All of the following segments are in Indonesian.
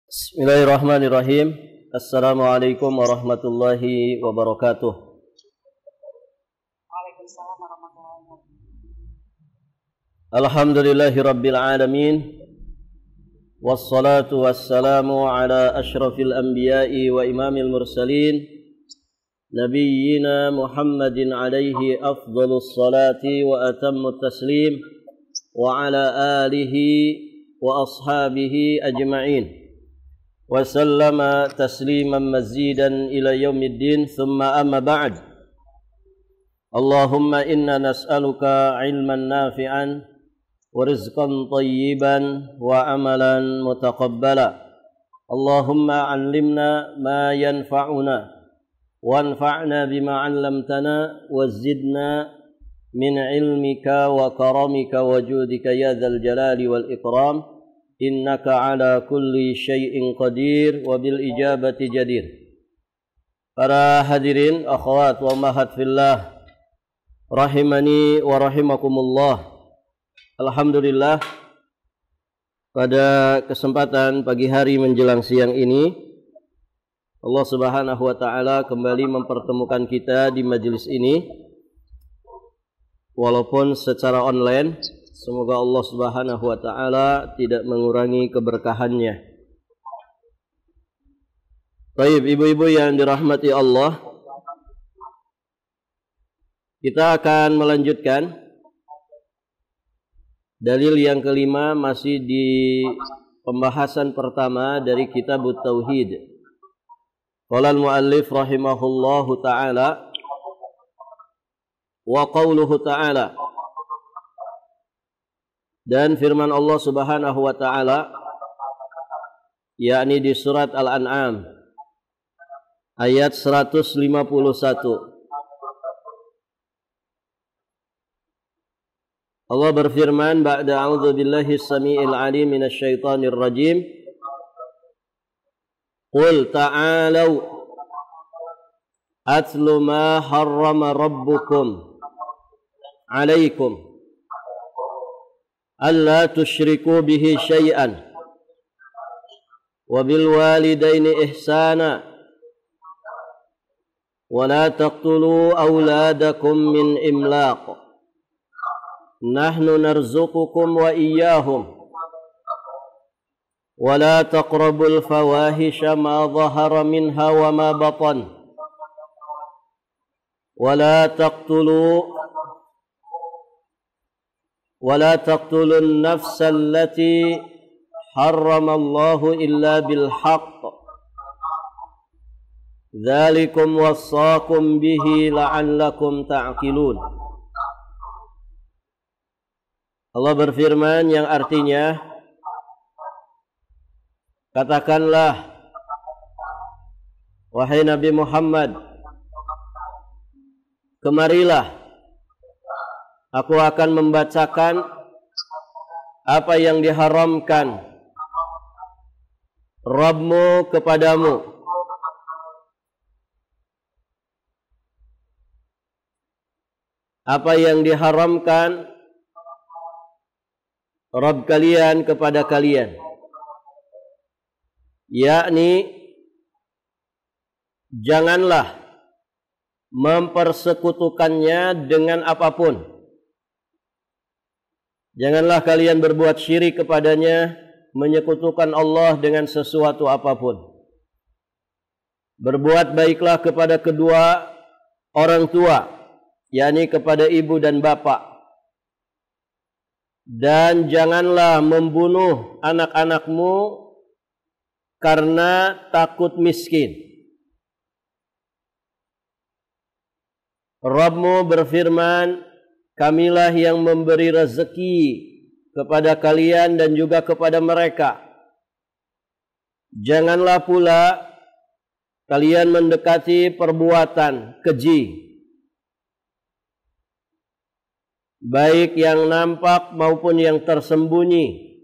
Bismillahirrahmanirrahim. Assalamualaikum warahmatullahi wabarakatuh. Waalaikumsalam warahmatullahi wabarakatuh. Alhamdulillahi rabbil alamin. Wassalatu wassalamu ala ashrafil anbiya'i wa imamil mursalin Nabiyyina Muhammadin alaihi afdalus salati wa atammu taslim wa ala alihi wa ashabihi ajma'in wa sallama tasliman mazidan ila yaumiddin thumma amma ba'd. Allahumma inna nas'aluka ilman nafi'an wa rizqan tayyiban wa amalan mutaqabbala. Allahumma 'allimna ma yanfa'una wanfa'na bima 'allamtana wa zidna min ilmika wa karamika wa judika ya dzal jalali wal ikram. Innaka ala kulli syai'in qadir wa bil ijabati jadir. Para hadirin, akhwat wa ummahat fillah, rahimani wa rahimakumullah. Alhamdulillah, pada kesempatan pagi hari menjelang siang ini Allah Subhanahu wa taala kembali mempertemukan kita di majelis ini walaupun secara online. Semoga Allah Subhanahu wa taala tidak mengurangi keberkahannya. Baik, ibu-ibu yang dirahmati Allah, kita akan melanjutkan dalil yang kelima, masih di pembahasan pertama dari kitab Tauhid. Qala al-muallif rahimahullahu taala wa qauluhu ta'ala, dan firman Allah Subhanahu wa taala yakni di surat Al-An'am ayat 151. Allah berfirman, ba'da a'udzu billahi as-sami'il 'alim minasy syaithanir rajim, qul ta'alu atlu ma harrama rabbukum 'alaikum alla tusyriku bihi syai'an wa bil walidaini ihsana wa la taqtulu auladakum min imlaq nahnu narzuqukum wa iyyahum wa la taqrabul fawahisha ma dhahara minha wa ma batan wa la taqtulun nafsa allati harramallahu illa bil haqq dzalikum wassaakum bihi la'allakum ta'qilun. Allah berfirman yang artinya, katakanlah wahai Nabi Muhammad, kemarilah aku akan membacakan apa yang diharamkan Rabbmu kepadamu. Apa yang diharamkan Rabb kalian kepada kalian, yakni janganlah mempersekutukannya dengan apapun. Janganlah kalian berbuat syirik kepadanya, menyekutukan Allah dengan sesuatu apapun. Berbuat baiklah kepada kedua orang tua, yakni kepada ibu dan bapak. Dan janganlah membunuh anak-anakmu karena takut miskin. Rabbmu berfirman, kamilah yang memberi rezeki kepada kalian dan juga kepada mereka. Janganlah pula kalian mendekati perbuatan keji, baik yang nampak maupun yang tersembunyi.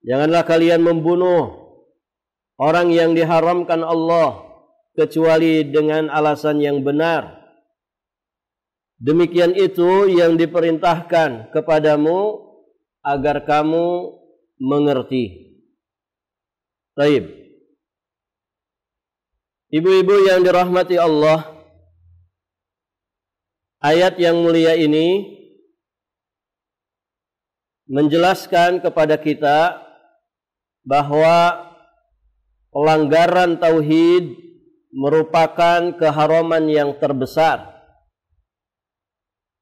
Janganlah kalian membunuh orang yang diharamkan Allah kecuali dengan alasan yang benar. Demikian itu yang diperintahkan kepadamu agar kamu mengerti. Baik. Ibu-ibu yang dirahmati Allah, ayat yang mulia ini menjelaskan kepada kita bahwa pelanggaran tauhid merupakan keharaman yang terbesar.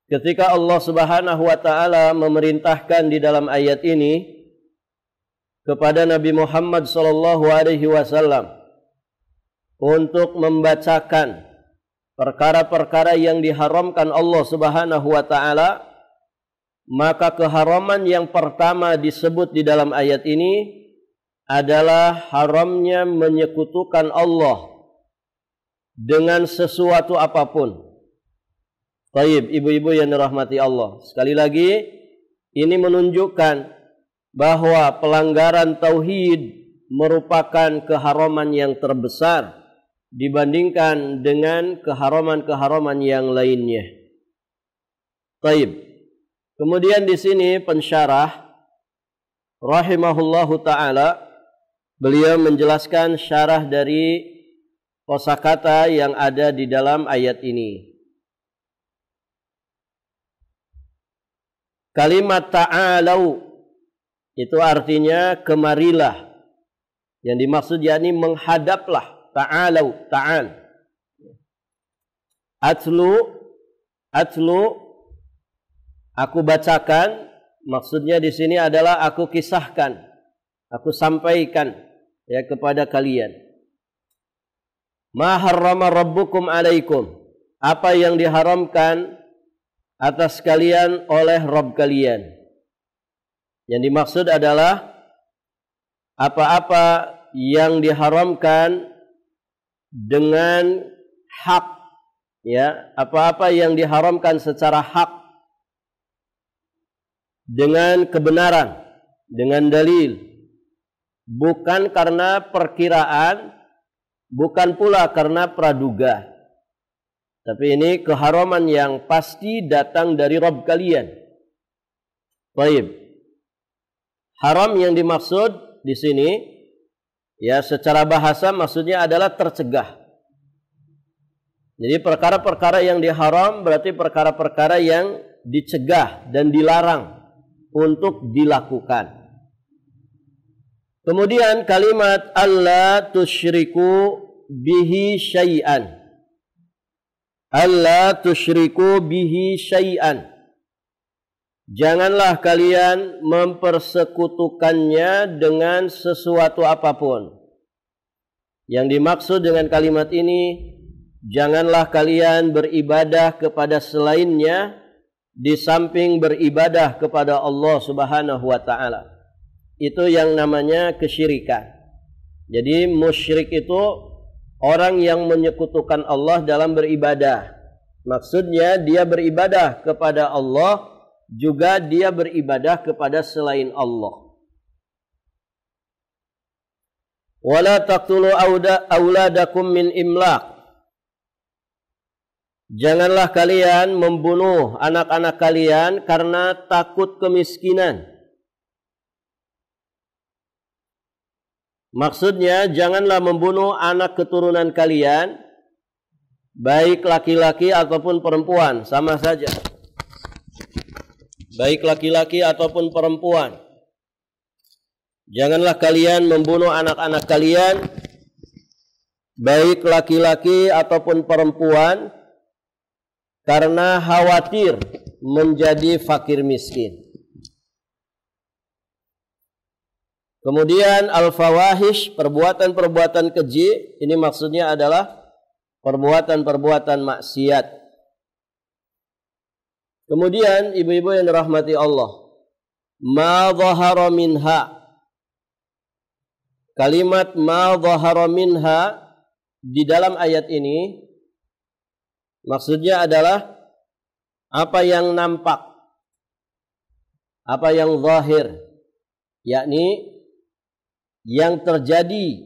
Ketika Allah Subhanahu wa taala memerintahkan di dalam ayat ini kepada Nabi Muhammad sallallahu alaihi wasallam untuk membacakan perkara-perkara yang diharamkan Allah Subhanahu wa taala, maka keharaman yang pertama disebut di dalam ayat ini adalah haramnya menyekutukan Allah dengan sesuatu apapun. Baik, ibu-ibu yang dirahmati Allah, sekali lagi ini menunjukkan bahwa pelanggaran tauhid merupakan keharaman yang terbesar dibandingkan dengan keharaman-keharaman yang lainnya. Baik. Kemudian di sini pensyarah rahimahullahu taala beliau menjelaskan syarah dari kosakata yang ada di dalam ayat ini. Kalimat ta'alau itu artinya kemarilah. Yang dimaksud yakni menghadaplah. Ta'alau, ta'al. Atlu aku bacakan, maksudnya di sini adalah aku kisahkan, aku sampaikan ya kepada kalian. Ma harrama rabbukum alaikum, apa yang diharamkan atas kalian oleh Rabb kalian. Yang dimaksud adalah apa-apa yang diharamkan dengan hak, ya, apa-apa yang diharamkan secara hak dengan kebenaran, dengan dalil, bukan karena perkiraan, bukan pula karena praduga. Tapi ini keharaman yang pasti datang dari Rabb kalian. Baik. Haram yang dimaksud di sini ya secara bahasa maksudnya adalah tercegah. Jadi perkara-perkara yang diharam berarti perkara-perkara yang dicegah dan dilarang untuk dilakukan. Kemudian kalimat alla tusyriku bihi syai'an. Alla tusyriku bihi syai'an. Janganlah kalian mempersekutukannya dengan sesuatu apapun. Yang dimaksud dengan kalimat ini, janganlah kalian beribadah kepada selainnya di samping beribadah kepada Allah Subhanahu wa taala. Itu yang namanya kesyirikan. Jadi musyrik itu orang yang menyekutukan Allah dalam beribadah. Maksudnya dia beribadah kepada Allah, juga dia beribadah kepada selain Allah. Wala taqtulu auladakum min imlaq. Janganlah kalian membunuh anak-anak kalian karena takut kemiskinan. Maksudnya janganlah membunuh anak keturunan kalian, baik laki-laki ataupun perempuan, sama saja. Baik laki-laki ataupun perempuan. Janganlah kalian membunuh anak-anak kalian, baik laki-laki ataupun perempuan, karena khawatir menjadi fakir miskin. Kemudian al-fawahish, perbuatan-perbuatan keji, ini maksudnya adalah perbuatan-perbuatan maksiat. Kemudian ibu-ibu yang dirahmati Allah, ma dhahara minha. Kalimat ma dhahara minha di dalam ayat ini maksudnya adalah apa yang nampak, apa yang zahir, yakni yang terjadi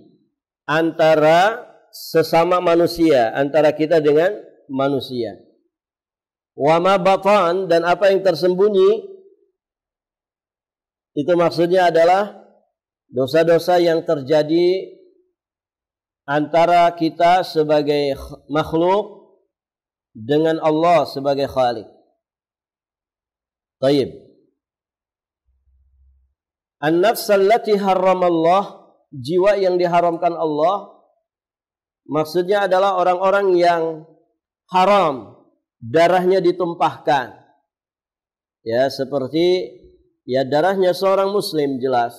antara sesama manusia, antara kita dengan manusia. Wa ma batan, dan apa yang tersembunyi, itu maksudnya adalah dosa-dosa yang terjadi antara kita sebagai makhluk dengan Allah sebagai Khalik. Taib. An-nafs allati harramallah, jiwa yang diharamkan Allah, maksudnya adalah orang-orang yang haram darahnya ditumpahkan. Ya, seperti ya darahnya seorang muslim jelas.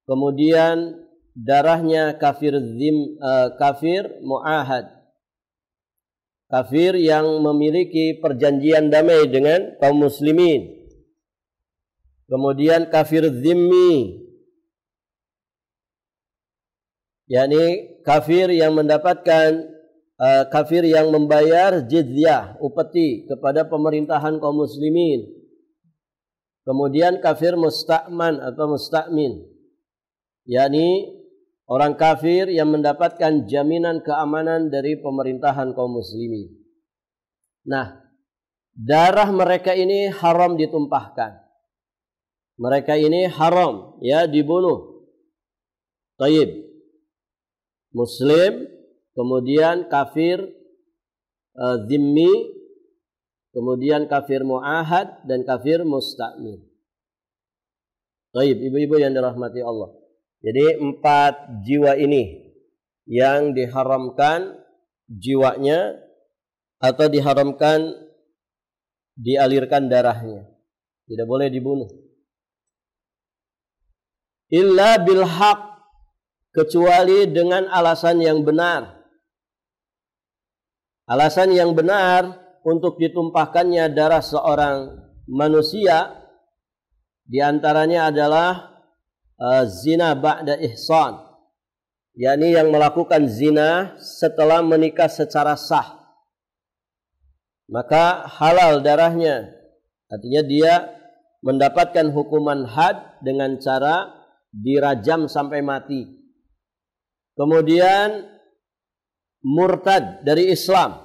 Kemudian darahnya kafir muahad. Kafir yang memiliki perjanjian damai dengan kaum muslimin. Kemudian kafir zimmi, yakni kafir yang mendapatkan kafir yang membayar jizyah, upeti kepada pemerintahan kaum muslimin. Kemudian kafir musta'man atau musta'min, yakni orang kafir yang mendapatkan jaminan keamanan dari pemerintahan kaum muslimin. Nah, darah mereka ini haram ditumpahkan. Mereka ini haram ya dibunuh. Taib. Muslim, kemudian kafir zimmi, kemudian kafir muahad dan kafir musta'min. Taib, ibu-ibu yang dirahmati Allah. Jadi 4 jiwa ini yang diharamkan jiwanya atau diharamkan dialirkan darahnya. Tidak boleh dibunuh. Illa bil haq, kecuali dengan alasan yang benar. Alasan yang benar untuk ditumpahkannya darah seorang manusia diantaranya adalah zina ba'da ihsan, yakni yang melakukan zina setelah menikah secara sah, maka halal darahnya. Artinya dia mendapatkan hukuman had dengan cara dirajam sampai mati. Kemudian murtad dari Islam,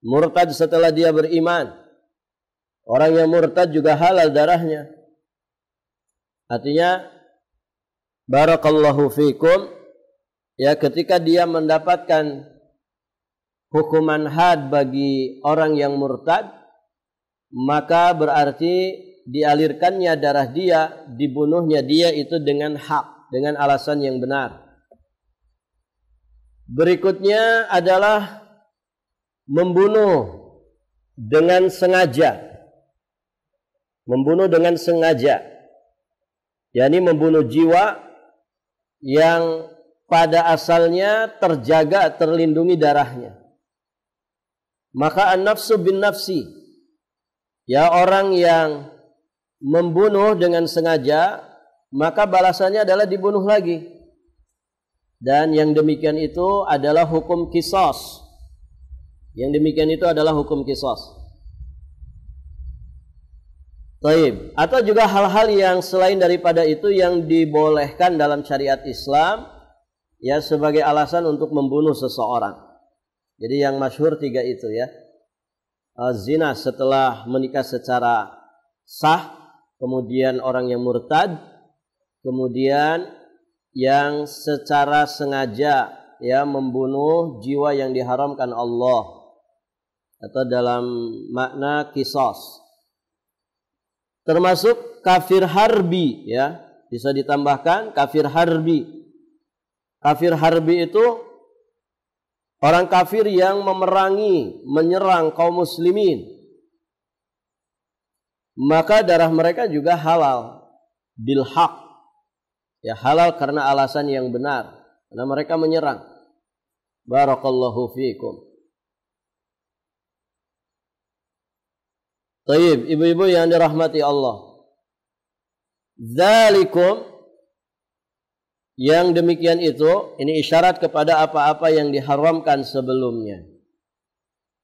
murtad setelah dia beriman, orang yang murtad juga halal darahnya. Artinya barakallahu fikum, ya, ketika dia mendapatkan hukuman had bagi orang yang murtad, maka berarti dialirkannya darah dia, dibunuhnya dia itu dengan hak, dengan alasan yang benar. Berikutnya adalah membunuh dengan sengaja. Membunuh dengan sengaja, yakni membunuh jiwa yang pada asalnya terjaga, terlindungi darahnya. Maka an-nafsu bin nafsi, ya, orang yang membunuh dengan sengaja, maka balasannya adalah dibunuh lagi. Dan yang demikian itu adalah hukum qisas. Yang demikian itu adalah hukum qisas. Taib. Atau juga hal-hal yang selain daripada itu yang dibolehkan dalam syariat Islam, ya, sebagai alasan untuk membunuh seseorang. Jadi yang masyhur 3 itu, ya. Zina setelah menikah secara sah, kemudian orang yang murtad, kemudian yang secara sengaja, ya, membunuh jiwa yang diharamkan Allah, atau dalam makna qisas. Termasuk kafir harbi, ya, bisa ditambahkan kafir harbi. Kafir harbi itu orang kafir yang memerangi, menyerang kaum muslimin. Maka darah mereka juga halal bil haq, ya, halal karena alasan yang benar, karena mereka menyerang. Barakallahu fiikum. Taib, ibu-ibu yang dirahmati Allah. Dzalikum, yang demikian itu, ini isyarat kepada apa-apa yang diharamkan sebelumnya.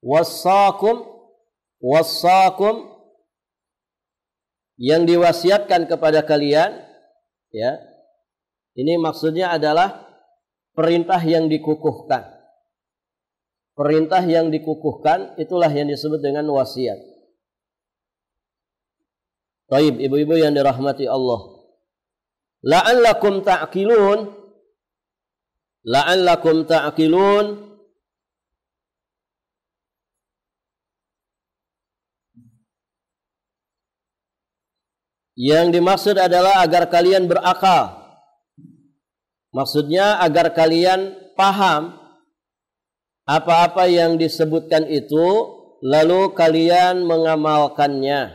Wassakum, yang diwasiatkan kepada kalian, ya. Ini maksudnya adalah perintah yang dikukuhkan. Perintah yang dikukuhkan itulah yang disebut dengan wasiat. Taib, ibu-ibu yang dirahmati Allah. La'allakum ta'qilun. La'allakum ta'qilun. Yang dimaksud adalah agar kalian berakal. Maksudnya agar kalian paham apa-apa yang disebutkan itu, lalu kalian mengamalkannya.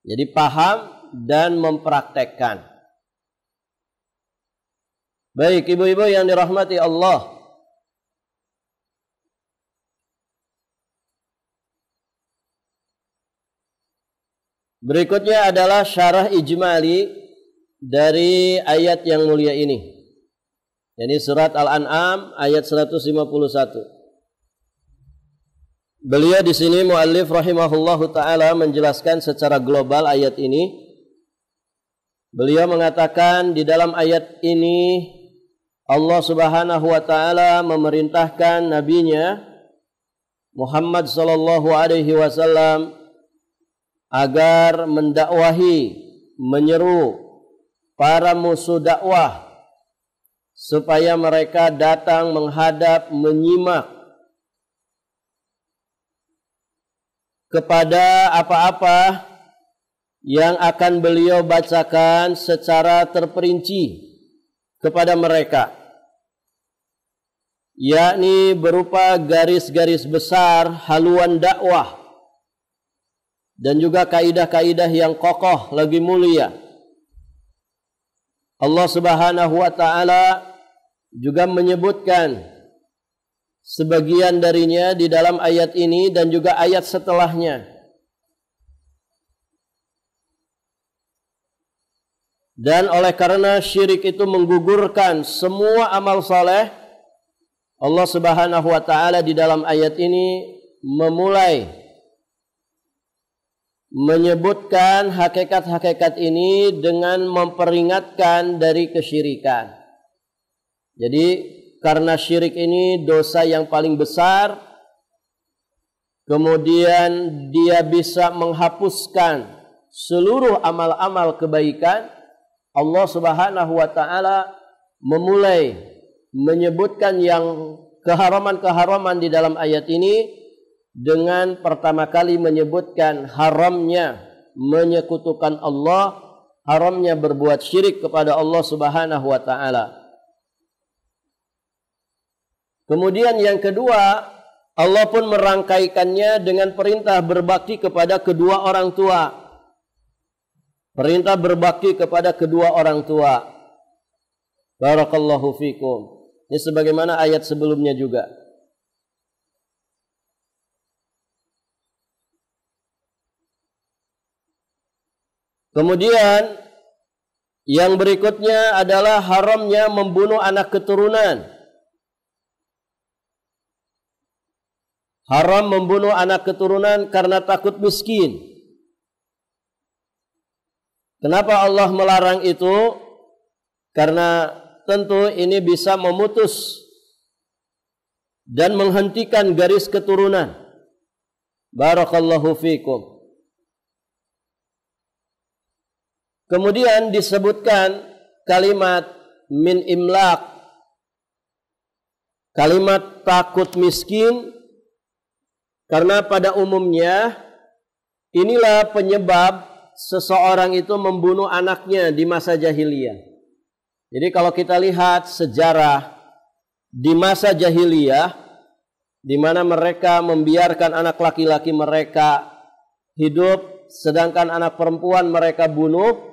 Jadi paham dan mempraktekkan. Baik, ibu-ibu yang dirahmati Allah. Berikutnya adalah syarah ijmali dari ayat yang mulia ini. Jadi surat Al-An'am ayat 151. Beliau di sini muallif rahimahullahu taala menjelaskan secara global ayat ini. Beliau mengatakan di dalam ayat ini Allah Subhanahu wa taala memerintahkan nabinya Muhammad sallallahu alaihi wasallam agar mendakwahi, menyeru para musuh dakwah supaya mereka datang menghadap, menyimak kepada apa-apa yang akan beliau bacakan secara terperinci kepada mereka, yakni berupa garis-garis besar haluan dakwah dan juga kaidah-kaidah yang kokoh lagi mulia. Allah Subhanahu wa taala juga menyebutkan sebagian darinya di dalam ayat ini dan juga ayat setelahnya. Dan oleh karena syirik itu menggugurkan semua amal saleh, Allah Subhanahu wa taala di dalam ayat ini memulai menyebutkan hakikat-hakikat ini dengan memperingatkan dari kesyirikan. Jadi karena syirik ini dosa yang paling besar, kemudian dia bisa menghapuskan seluruh amal-amal kebaikan. Allah Subhanahu wa taala memulai menyebutkan yang keharaman-keharaman di dalam ayat ini dengan pertama kali menyebutkan haramnya menyekutukan Allah, haramnya berbuat syirik kepada Allah Subhanahu wa taala. Kemudian yang kedua, Allah pun merangkaikannya dengan perintah berbakti kepada kedua orang tua. Perintah berbakti kepada kedua orang tua. Barakallahu fikum. Ini sebagaimana ayat sebelumnya juga. Kemudian yang berikutnya adalah haramnya membunuh anak keturunan. Haram membunuh anak keturunan karena takut miskin. Kenapa Allah melarang itu? Karena tentu ini bisa memutus dan menghentikan garis keturunan. Barakallahu fikum. Kemudian disebutkan kalimat min imlaq, kalimat takut miskin, karena pada umumnya inilah penyebab seseorang itu membunuh anaknya di masa jahiliyah. Jadi kalau kita lihat sejarah di masa jahiliyah, di mana mereka membiarkan anak laki-laki mereka hidup, sedangkan anak perempuan mereka bunuh,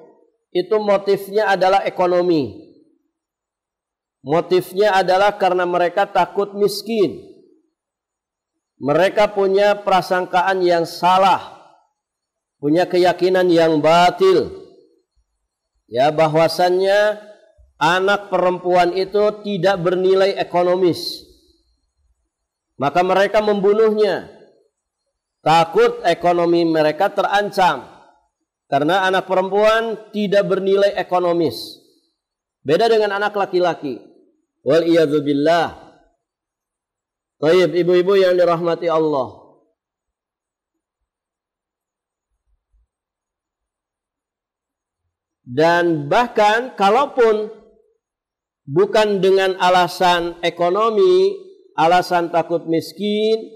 itu motifnya adalah ekonomi. Motifnya adalah karena mereka takut miskin. Mereka punya prasangkaan yang salah, punya keyakinan yang batil, ya, bahwasannya anak perempuan itu tidak bernilai ekonomis. Maka mereka membunuhnya. Takut ekonomi mereka terancam. Karena anak perempuan tidak bernilai ekonomis. Beda dengan anak laki-laki. Wal iyadzu billah. Baik, ibu-ibu yang dirahmati Allah. Dan bahkan kalaupun bukan dengan alasan ekonomi, alasan takut miskin,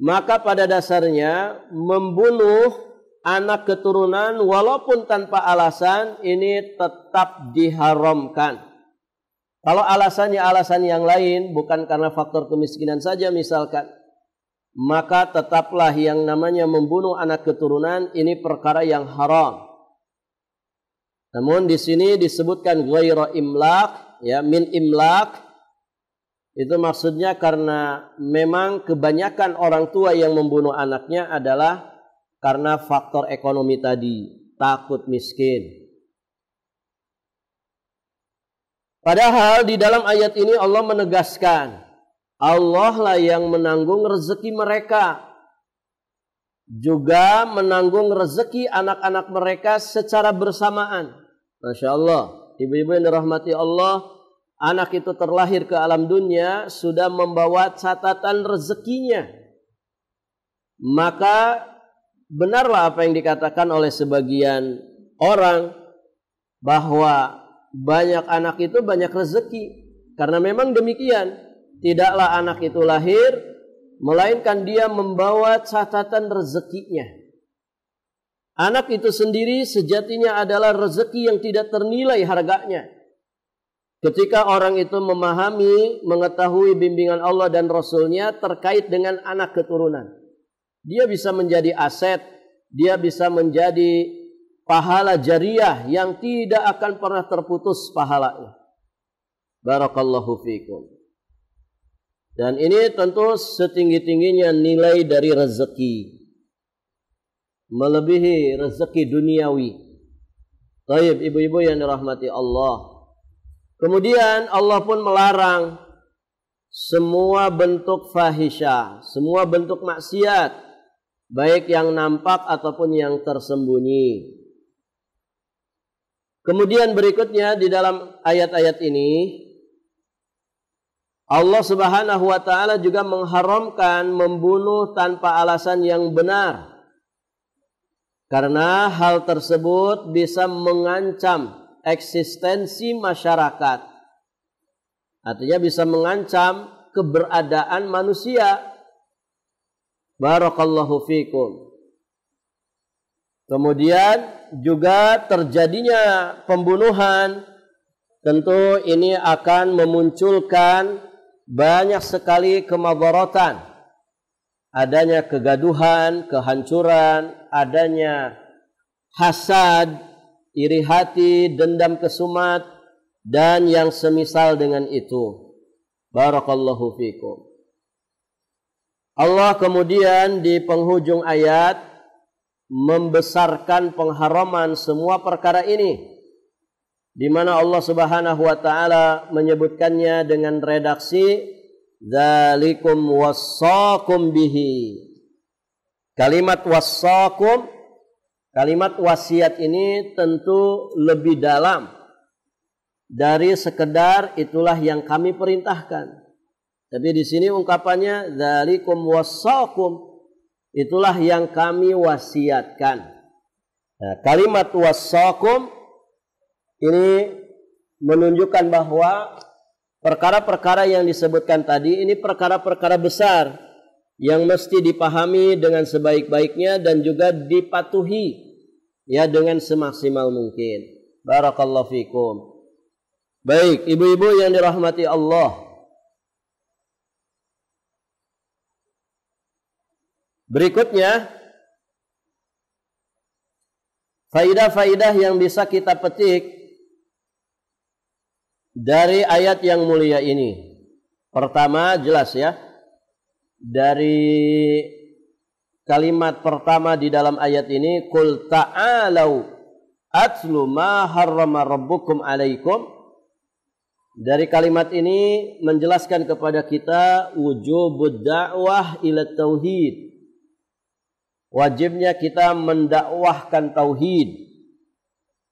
maka pada dasarnya membunuh anak keturunan walaupun tanpa alasan ini tetap diharamkan. Kalau alasannya alasan yang lain, bukan karena faktor kemiskinan saja misalkan, maka tetaplah yang namanya membunuh anak keturunan ini perkara yang haram. Namun di sini disebutkan ghaira imlaq, ya, min imlaq, itu maksudnya karena memang kebanyakan orang tua yang membunuh anaknya adalah karena faktor ekonomi tadi, takut miskin. Padahal di dalam ayat ini Allah menegaskan, Allah lah yang menanggung rezeki mereka, juga menanggung rezeki anak-anak mereka secara bersamaan. Masya Allah, ibu-ibu yang dirahmati Allah, anak itu terlahir ke alam dunia sudah membawa catatan rezekinya. Maka benarlah apa yang dikatakan oleh sebagian orang bahwa banyak anak itu banyak rezeki. Karena memang demikian, tidaklah anak itu lahir melainkan dia membawa catatan rezekinya. Anak itu sendiri sejatinya adalah rezeki yang tidak ternilai harganya. Ketika orang itu memahami, mengetahui bimbingan Allah dan Rasulnya terkait dengan anak keturunan, dia bisa menjadi aset, dia bisa menjadi pahala jariah yang tidak akan pernah terputus pahalanya. Barakallahu fikum. Dan ini tentu setinggi-tingginya nilai dari rezeki, melebihi rezeki duniawi. Taib, ibu-ibu yang dirahmati Allah. Kemudian Allah pun melarang semua bentuk fahisyah, semua bentuk maksiat, baik yang nampak ataupun yang tersembunyi. Kemudian berikutnya di dalam ayat-ayat ini Allah Subhanahu wa taala juga mengharamkan membunuh tanpa alasan yang benar. Karena hal tersebut bisa mengancam eksistensi masyarakat. Artinya bisa mengancam keberadaan manusia. Barakallahu fikum. Kemudian juga terjadinya pembunuhan, tentu ini akan memunculkan banyak sekali kemadaratan. Adanya kegaduhan, kehancuran, adanya hasad, iri hati, dendam kesumat, dan yang semisal dengan itu. Barakallahu fikum. Allah kemudian di penghujung ayat membesarkan pengharaman semua perkara ini, di mana Allah Subhanahu wa taala menyebutkannya dengan redaksi dzalikum wassaqum bihi. Kalimat wassaqum, kalimat wasiat ini tentu lebih dalam dari sekedar itulah yang kami perintahkan. Tapi di sini ungkapannya dzalikum wassaqum, itulah yang kami wasiatkan. Nah, kalimat wassaqum ini menunjukkan bahwa perkara-perkara yang disebutkan tadi ini perkara-perkara besar yang mesti dipahami dengan sebaik-baiknya dan juga dipatuhi ya dengan semaksimal mungkin. Barakallahu fikum. Baik, ibu-ibu yang dirahmati Allah. Berikutnya, faidah-faidah yang bisa kita petik dari ayat yang mulia ini. Pertama, jelas ya, dari kalimat pertama di dalam ayat ini, qul ta'alau atlu ma harrama rabbukum alaikum. Dari kalimat ini menjelaskan kepada kita wujubud da'wah ila tauhid. Wajibnya kita mendakwahkan tauhid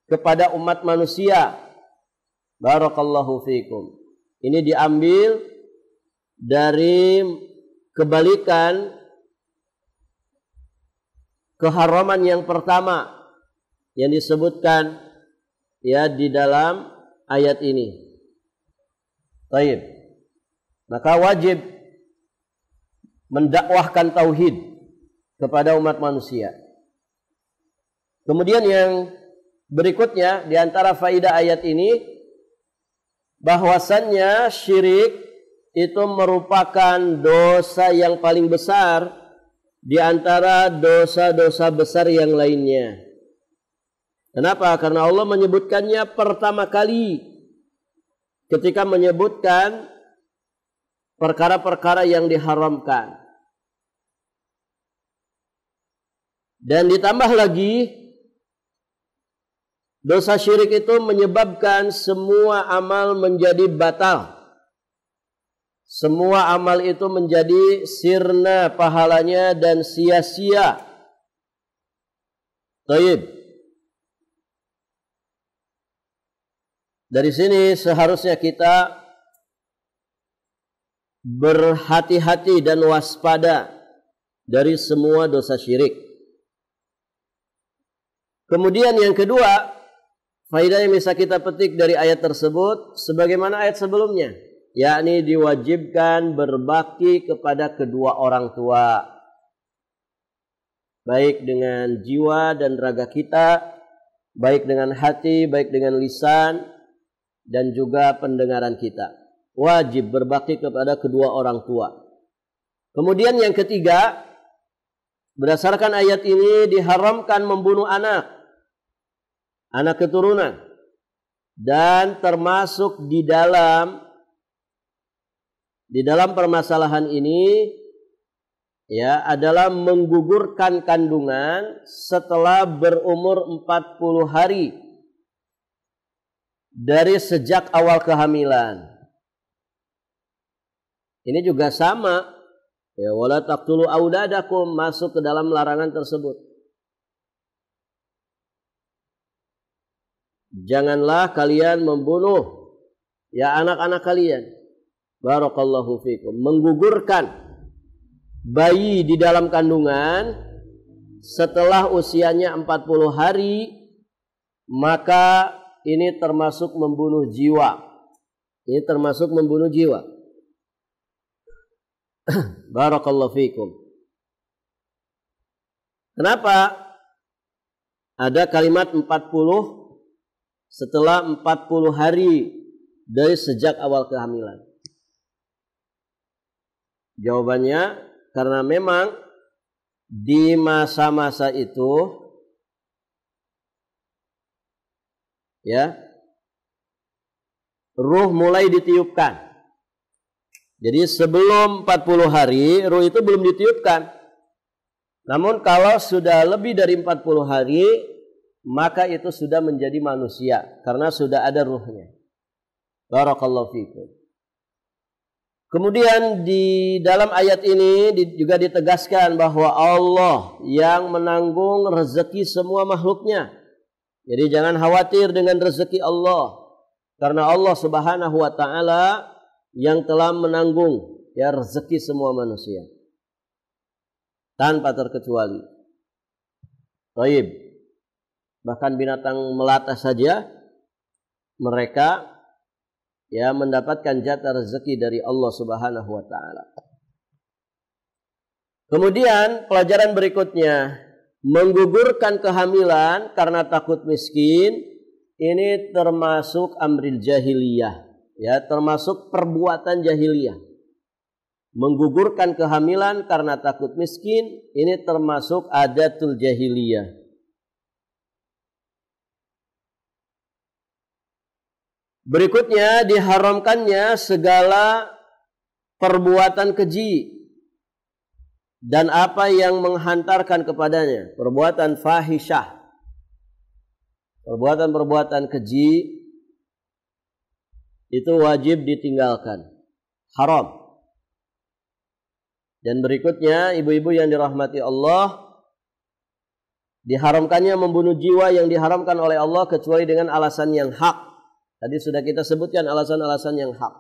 kepada umat manusia. Barakallahu fikum. Ini diambil dari kebalikan keharaman yang pertama yang disebutkan ya di dalam ayat ini. Baik. Maka wajib mendakwahkan tauhid kepada umat manusia. Kemudian yang berikutnya di antara faidah ayat ini bahwasannya syirik itu merupakan dosa yang paling besar di antara dosa-dosa besar yang lainnya. Kenapa? Karena Allah menyebutkannya pertama kali ketika menyebutkan perkara-perkara yang diharamkan. Dan ditambah lagi, dosa syirik itu menyebabkan semua amal menjadi batal. Semua amal itu menjadi sirna pahalanya dan sia-sia. Taib. Dari sini seharusnya kita berhati-hati dan waspada dari semua dosa syirik. Kemudian yang kedua, faidah yang bisa kita petik dari ayat tersebut sebagaimana ayat sebelumnya, yakni diwajibkan berbakti kepada kedua orang tua, baik dengan jiwa dan raga kita, baik dengan hati, baik dengan lisan, dan juga pendengaran kita. Wajib berbakti kepada kedua orang tua. Kemudian yang ketiga, berdasarkan ayat ini diharamkan membunuh anak keturunan, dan termasuk di dalam permasalahan ini ya adalah menggugurkan kandungan setelah berumur 40 hari dari sejak awal kehamilan. Ini juga sama, ya, wala taqtulu auladakum, masuk ke dalam larangan tersebut. Janganlah kalian membunuh ya anak-anak kalian. Barakallahu fikum. Menggugurkan bayi di dalam kandungan setelah usianya 40 hari, maka ini termasuk membunuh jiwa. Ini termasuk membunuh jiwa. Barakallahu fikum. Kenapa ada kalimat 40 setelah 40 hari dari sejak awal kehamilan? Jawabannya karena memang di masa-masa itu ya ruh mulai ditiupkan. Jadi sebelum 40 hari ruh itu belum ditiupkan. Namun kalau sudah lebih dari 40 hari maka itu sudah menjadi manusia karena sudah ada ruhnya. Barakallahu fikum. Kemudian di dalam ayat ini juga ditegaskan bahwa Allah yang menanggung rezeki semua makhluknya. Jadi jangan khawatir dengan rezeki Allah, karena Allah Subhanahu wa taala yang telah menanggung ya rezeki semua manusia tanpa terkecuali. Taib. Bahkan binatang melata saja mereka ya mendapatkan jatah rezeki dari Allah Subhanahu wa taala. Kemudian pelajaran berikutnya, menggugurkan kehamilan karena takut miskin, ini termasuk amril jahiliyah, ya, termasuk perbuatan jahiliyah. Menggugurkan kehamilan karena takut miskin, ini termasuk adatul jahiliyah. Berikutnya diharamkannya segala perbuatan keji dan apa yang menghantarkan kepadanya, perbuatan fahisyah. Perbuatan-perbuatan keji itu wajib ditinggalkan, haram. Dan berikutnya ibu-ibu yang dirahmati Allah, diharamkannya membunuh jiwa yang diharamkan oleh Allah kecuali dengan alasan yang hak. Tadi sudah kita sebutkan alasan-alasan yang hak.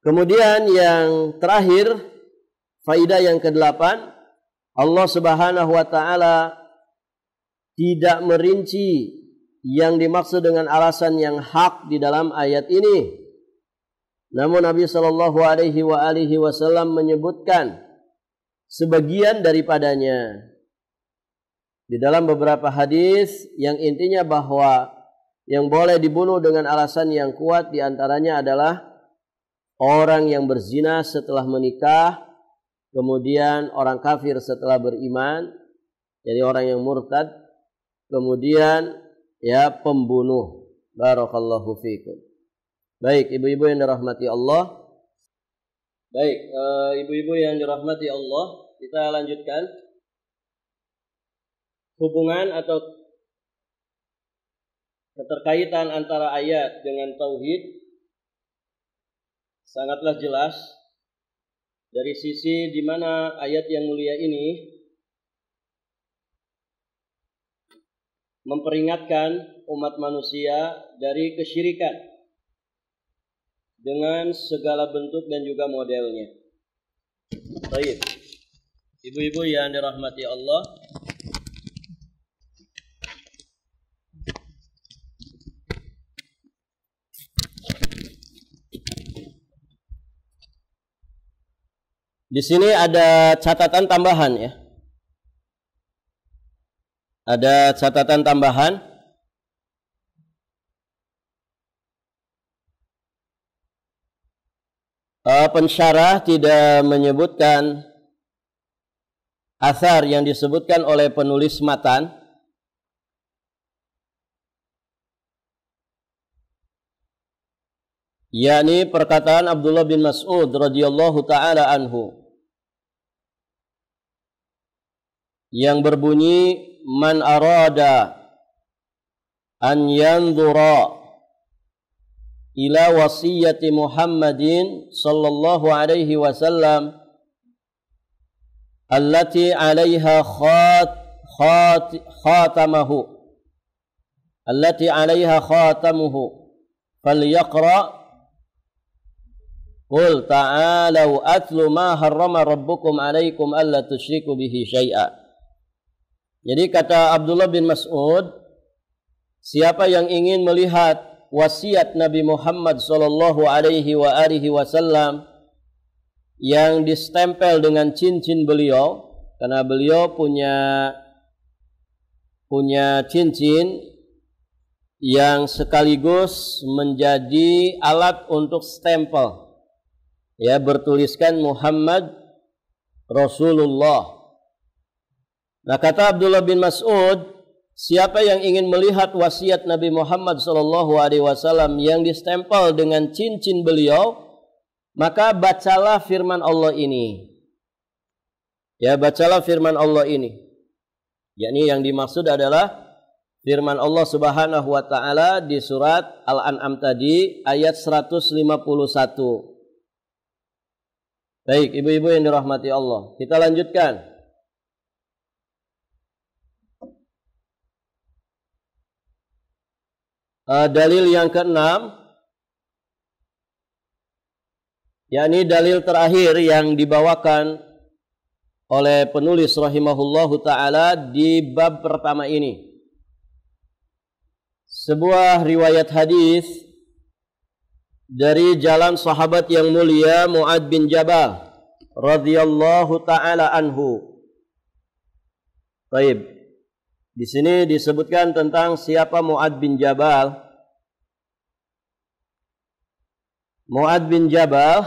Kemudian yang terakhir, faidah yang ke-8, Allah Subhanahu wa taala tidak merinci yang dimaksud dengan alasan yang hak di dalam ayat ini. Namun Nabi Shallallahu Alaihi Wasallam menyebutkan sebagian daripadanya di dalam beberapa hadis yang intinya bahwa yang boleh dibunuh dengan alasan yang kuat diantaranya adalah orang yang berzina setelah menikah, kemudian orang kafir setelah beriman, jadi orang yang murtad, kemudian ya pembunuh. Barakallahu fiikum. Baik, ibu-ibu yang dirahmati Allah. Baik, ibu-ibu yang dirahmati Allah, kita lanjutkan hubungan atau keterkaitan antara ayat dengan tauhid sangatlah jelas dari sisi di mana ayat yang mulia ini memperingatkan umat manusia dari kesyirikan dengan segala bentuk dan juga modelnya. Baik, ibu-ibu yang dirahmati Allah, di sini ada catatan tambahan ya. Ada catatan tambahan. Pensyarah tidak menyebutkan athar yang disebutkan oleh penulis matan. Yakni perkataan Abdullah bin Mas'ud radhiyallahu taala anhu yang berbunyi, man arada an yanzura ila wasiyyati Muhammadin sallallahu alaihi wasallam allati 'alaiha khatamuhu falyaqra qul ta'alu atlu ma harrama rabbukum 'alaikum alla tusyriku bihi syai'a. Jadi kata Abdullah bin Mas'ud, siapa yang ingin melihat wasiat Nabi Muhammad sallallahu alaihi wasallam yang distempel dengan cincin beliau, karena beliau punya cincin yang sekaligus menjadi alat untuk stempel, ya, bertuliskan Muhammad Rasulullah. Nah, kata Abdullah bin Mas'ud, siapa yang ingin melihat wasiat Nabi Muhammad SAW yang distempel dengan cincin beliau, maka bacalah firman Allah ini. Ya, bacalah firman Allah ini. Yakni yang dimaksud adalah firman Allah Subhanahu wa taala di surat Al-An'am tadi ayat 151. Baik, ibu-ibu yang dirahmati Allah, kita lanjutkan. Dalil yang keenam, yakni dalil terakhir yang dibawakan oleh penulis rahimahullahu ta'ala di bab pertama ini. Sebuah riwayat hadis dari jalan sahabat yang mulia Mu'ad bin Jabal radhiyallahu ta'ala anhu. Baik. Di sini disebutkan tentang siapa Mu'ad bin Jabal. Mu'ad bin Jabal,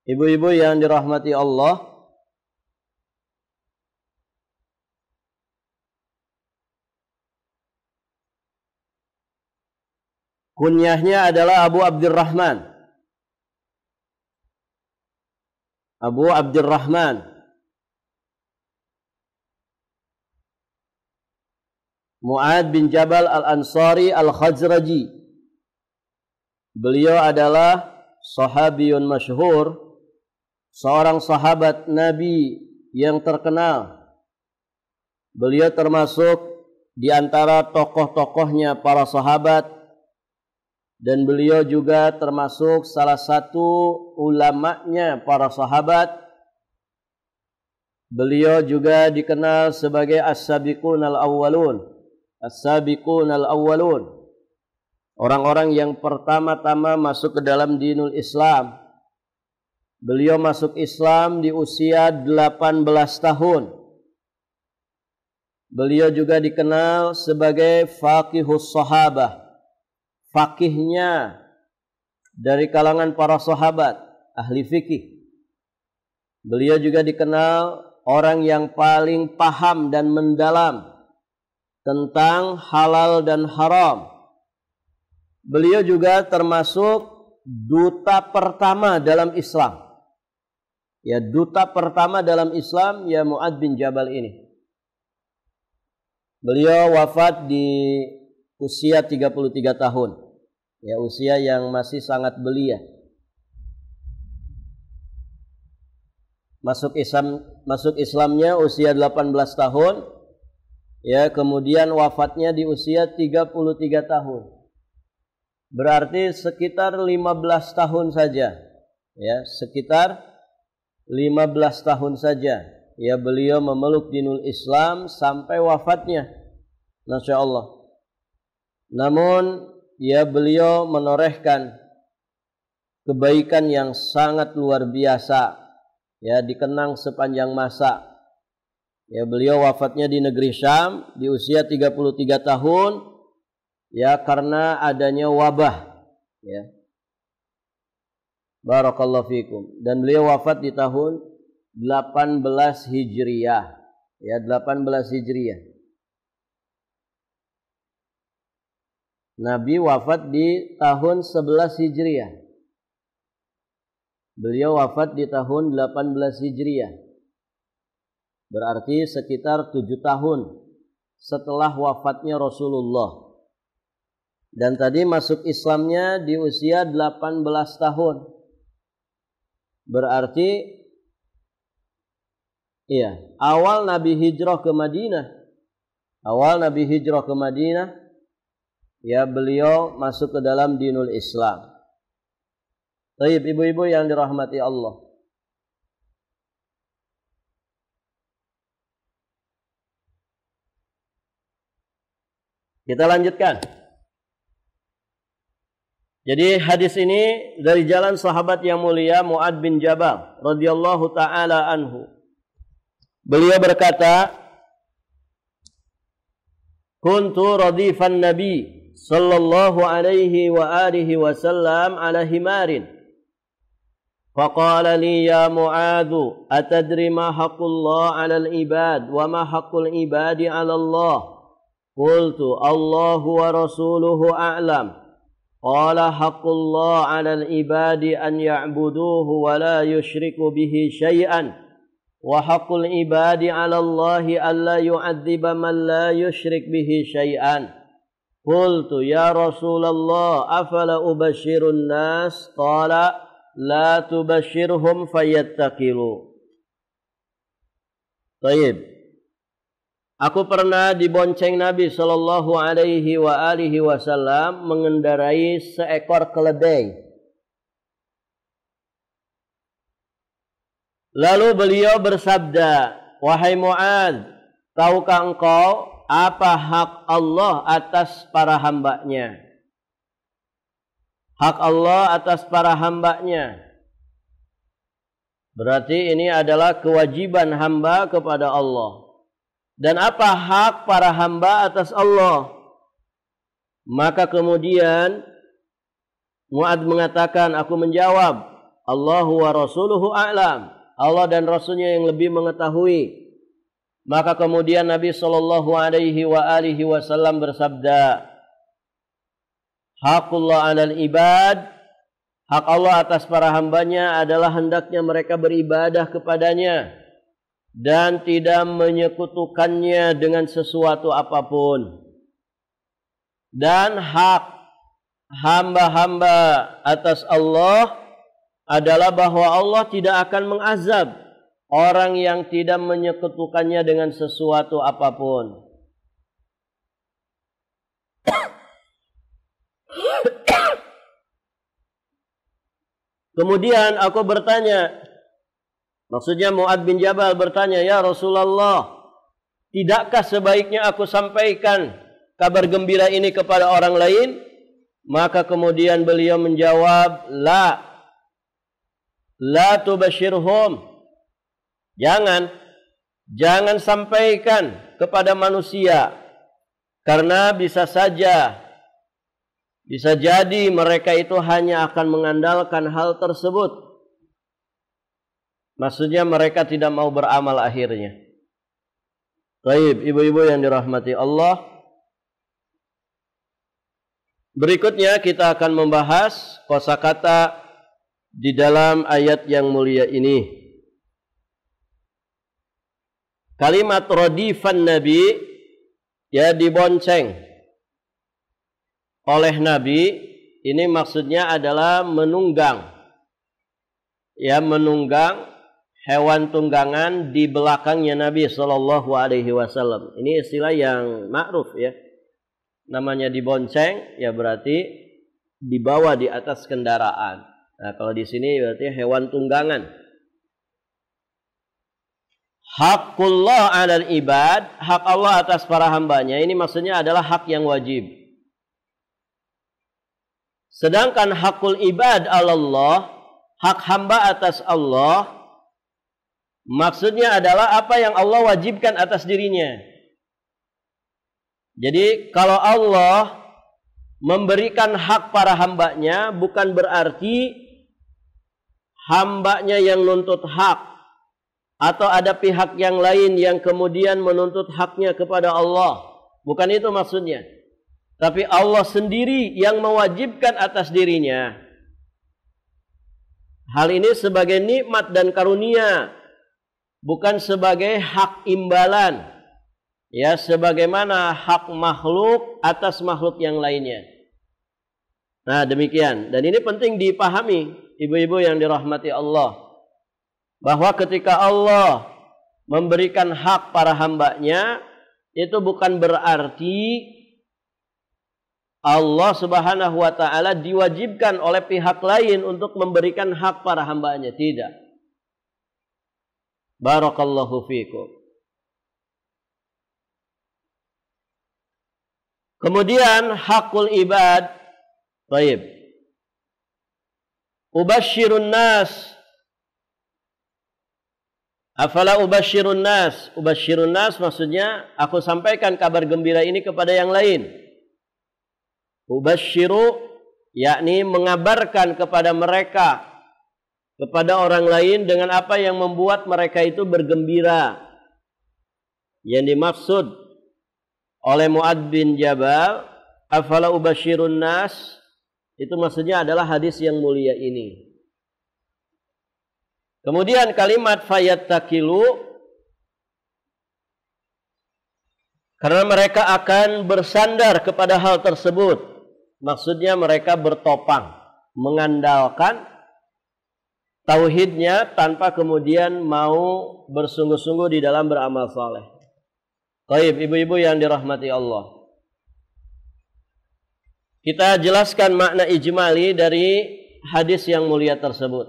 ibu-ibu yang dirahmati Allah, kunyahnya adalah Abu Abdurrahman. Abu Abdurrahman. Mu'ad bin Jabal al-Ansari al-Khazraji. Beliau adalah sahabiyun masyhur, seorang sahabat Nabi yang terkenal. Beliau termasuk di antara tokoh-tokohnya para sahabat, dan beliau juga termasuk salah satu ulamanya para sahabat, Beliau juga dikenal sebagai As-Sabiqun al-Awwalun. As-Sabiqun al-Awwalun. Orang-orang yang pertama-tama masuk ke dalam dinul Islam. Beliau masuk Islam di usia 18 tahun. Beliau juga dikenal sebagai Faqihus Sahabah. Fakihnya dari kalangan para sahabat, ahli fikih. Beliau juga dikenal orang yang paling paham dan mendalam tentang halal dan haram. Beliau juga termasuk duta pertama dalam Islam. Ya, duta pertama dalam Islam ya Mu'adz bin Jabal ini. Beliau wafat di usia 33 tahun. Ya, usia yang masih sangat belia. Masuk Islamnya usia 18 tahun. Ya, kemudian wafatnya di usia 33 tahun. Berarti sekitar 15 tahun saja. Ya, sekitar 15 tahun saja. Ya, beliau memeluk dinul Islam sampai wafatnya. Masya Allah. Namun, ya beliau menorehkan kebaikan yang sangat luar biasa. Ya, dikenang sepanjang masa. Ya, beliau wafatnya di negeri Syam di usia 33 tahun. Ya, karena adanya wabah. Ya. Barakallahu fikum. Dan beliau wafat di tahun 18 Hijriyah. Ya, 18 Hijriyah. Nabi wafat di tahun 11 Hijriyah. Beliau wafat di tahun 18 Hijriyah. Berarti sekitar 7 tahun setelah wafatnya Rasulullah. Dan tadi masuk Islamnya di usia 18 tahun. Berarti iya, awal Nabi hijrah ke Madinah. Awal Nabi hijrah ke Madinah, ya beliau masuk ke dalam dinul Islam. Baik, ibu-ibu yang dirahmati Allah. Kita lanjutkan. Jadi hadis ini dari jalan sahabat yang mulia Mu'adz bin Jabal radhiyallahu taala anhu. Beliau berkata, "Kuntu radifan Nabi sallallahu alaihi wa alihi wasallam ala himarin. Faqala li ya Mu'adz, atadri ma haqqullah 'alal ibad wa ma haqqul ibadi 'ala Allah?" Qultu, "Allahu wa rasuluhu a'lam." Qala haqqullah 'alal ibadi an ya'buduhu wa la yusyriku bihi syai'an wa haqqul ibadi 'ala Allahi alla yu'adziba man la yusyrik bihi syai'an. Qultu ya Rasulullah afala ubashshirun nas? Qala la tubashshirhum fayattaqilu. Baik. Aku pernah dibonceng Nabi sallallahu alaihi wa alihi wasallam mengendarai seekor keledai. Lalu beliau bersabda, "Wahai Mu'adz, tahukah engkau apa hak Allah atas para hambanya?" Hak Allah atas para hambanya. Berarti ini adalah kewajiban hamba kepada Allah. Dan apa hak para hamba atas Allah? Maka kemudian Mu'adz mengatakan, aku menjawab, Allahu wa rasuluhu a'lam. Allah dan Rasulnya yang lebih mengetahui. Maka kemudian Nabi sallallahu alaihi wa alihi wasallam bersabda, Haqqullah 'alal ibad, hak Allah atas para hambanya adalah hendaknya mereka beribadah kepadanya dan tidak menyekutukannya dengan sesuatu apapun. Dan hak hamba-hamba atas Allah adalah bahwa Allah tidak akan mengazab orang yang tidak menyekutukannya dengan sesuatu apapun. Kemudian aku bertanya, Maksudnya Mu'adz bin Jabal bertanya, "Ya Rasulullah, tidakkah sebaiknya aku sampaikan kabar gembira ini kepada orang lain?" Maka kemudian beliau menjawab, La tubashirhum. Jangan sampaikan kepada manusia, karena bisa jadi mereka itu hanya akan mengandalkan hal tersebut. Maksudnya mereka tidak mau beramal akhirnya. Baik, ibu-ibu yang dirahmati Allah. Berikutnya kita akan membahas kosakata di dalam ayat yang mulia ini. Kalimat radifan Nabi, ya dibonceng oleh Nabi, ini maksudnya adalah menunggang. Ya, menunggang hewan tunggangan di belakangnya Nabi Shallallahu Alaihi Wasallam. Ini istilah yang ma'ruf ya. Namanya dibonceng, ya berarti dibawa di atas kendaraan. Nah, kalau di sini berarti hewan tunggangan. Hakullah 'alal ibad, hak Allah atas para hambanya. Ini maksudnya adalah hak yang wajib. Sedangkan hakul ibad 'alallah, hak hamba atas Allah, maksudnya adalah apa yang Allah wajibkan atas dirinya. Jadi kalau Allah memberikan hak para hambanya, bukan berarti hambanya yang nuntut hak, atau ada pihak yang lain yang kemudian menuntut haknya kepada Allah. Bukan itu maksudnya. Tapi Allah sendiri yang mewajibkan atas dirinya. Hal ini sebagai nikmat dan karunia, bukan sebagai hak imbalan. Ya, sebagaimana hak makhluk atas makhluk yang lainnya. Nah, demikian. Dan ini penting dipahami, ibu-ibu yang dirahmati Allah, bahwa ketika Allah memberikan hak para hambanya, itu bukan berarti Allah Subhanahu wa ta'ala diwajibkan oleh pihak lain untuk memberikan hak para hambanya. Tidak. Barakallahu fiikum. Kemudian hakul ibad. Baik. Ubashirun nas. Afala ubashirun nas. Ubashirun nas maksudnya aku sampaikan kabar gembira ini kepada yang lain. Ubashiru yakni mengabarkan kepada mereka, kepada orang lain dengan apa yang membuat mereka itu bergembira. Yang dimaksud oleh Mu'adz bin Jabal, afala ubashirun nas, itu maksudnya adalah hadis yang mulia ini. Kemudian kalimat fayattakilu, karena mereka akan bersandar kepada hal tersebut. Maksudnya mereka bertopang, mengandalkan tauhidnya tanpa kemudian mau bersungguh-sungguh di dalam beramal saleh. Baik, ibu-ibu yang dirahmati Allah. Kita jelaskan makna ijmali dari hadis yang mulia tersebut.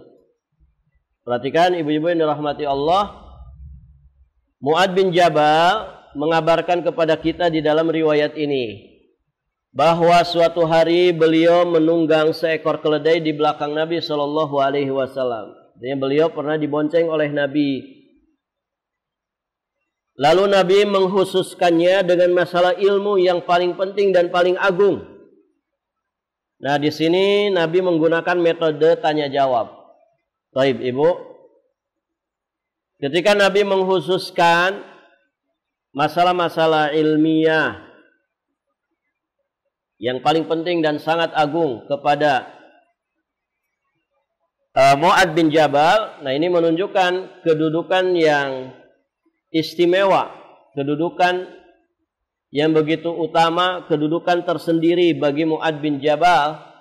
Perhatikan ibu-ibu yang dirahmati Allah. Mu'adz bin Jabal mengabarkan kepada kita di dalam riwayat ini bahwa suatu hari beliau menunggang seekor keledai di belakang Nabi Shallallahu Alaihi Wasallam. Artinya beliau pernah dibonceng oleh Nabi. Lalu Nabi menghususkannya dengan masalah ilmu yang paling penting dan paling agung. Nah, di sini Nabi menggunakan metode tanya jawab. Baik, Ibu. Ketika Nabi menghususkan masalah-masalah ilmiah yang paling penting dan sangat agung kepada Mu'adz bin Jabal, nah ini menunjukkan kedudukan yang istimewa, kedudukan yang begitu utama, kedudukan tersendiri bagi Mu'adz bin Jabal.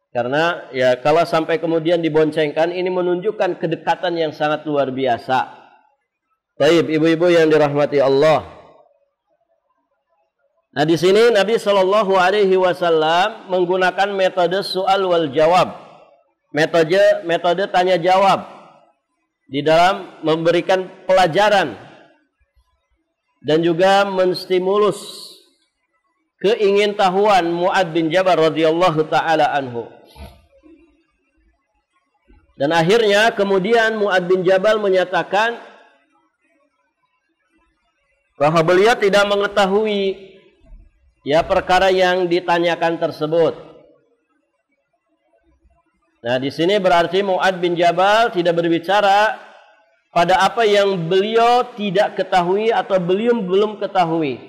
Karena ya kalau sampai kemudian diboncengkan, ini menunjukkan kedekatan yang sangat luar biasa. Baik, ibu-ibu yang dirahmati Allah. Nah, di sini Nabi Shallallahu Alaihi Wasallam menggunakan metode soal wal jawab, metode tanya jawab. di dalam memberikan pelajaran dan juga menstimulus keingintahuan Mu'adz bin Jabal radhiyallahu taala anhu. Dan akhirnya kemudian Mu'adz bin Jabal menyatakan bahwa beliau tidak mengetahui perkara yang ditanyakan tersebut. Nah, di sini berarti Mu'adz bin Jabal tidak berbicara pada apa yang beliau tidak ketahui atau beliau belum ketahui.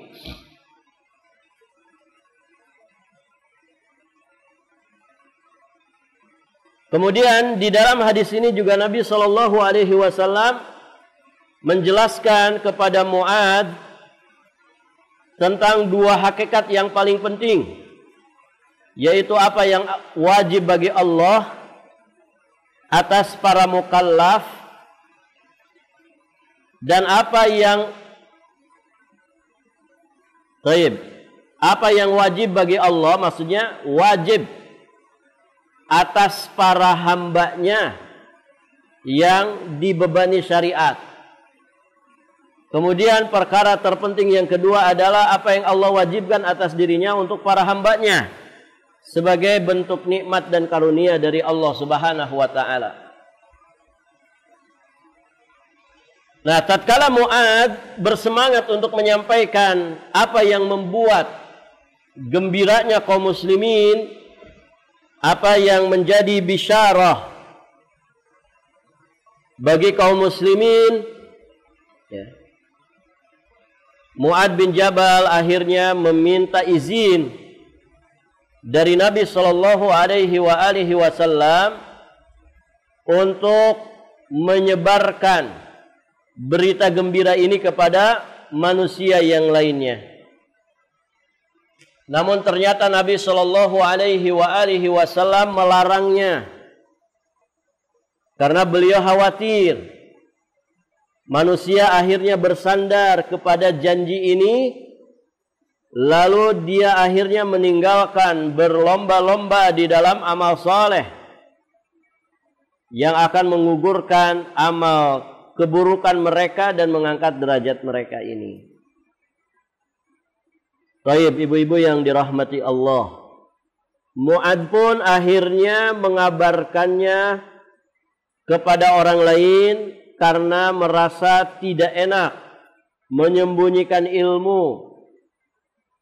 Kemudian di dalam hadis ini juga Nabi Shallallahu Alaihi Wasallam menjelaskan kepada Mu'adz tentang dua hakikat yang paling penting, yaitu apa yang wajib bagi Allah atas para mukallaf dan apa yang wajib bagi Allah, maksudnya wajib atas para hambanya yang dibebani syariat. Kemudian perkara terpenting yang kedua adalah apa yang Allah wajibkan atas dirinya untuk para hambanya sebagai bentuk nikmat dan karunia dari Allah Subhanahu wa taala. Nah, tatkala Mu'adz bersemangat untuk menyampaikan apa yang membuat gembiranya kaum muslimin, apa yang menjadi bisyarah bagi kaum muslimin, Mu'adz bin Jabal akhirnya meminta izin dari Nabi Shallallahu Alaihi Wasallam untuk menyebarkan berita gembira ini kepada manusia yang lainnya. Namun ternyata Nabi Shallallahu Alaihi Wasallam melarangnya karena beliau khawatir manusia akhirnya bersandar kepada janji ini, lalu dia akhirnya meninggalkan berlomba-lomba di dalam amal saleh yang akan menggugurkan amal keburukan mereka dan mengangkat derajat mereka ini. Baik, ibu-ibu yang dirahmati Allah, Mu'adz pun akhirnya mengabarkannya kepada orang lain karena merasa tidak enak menyembunyikan ilmu,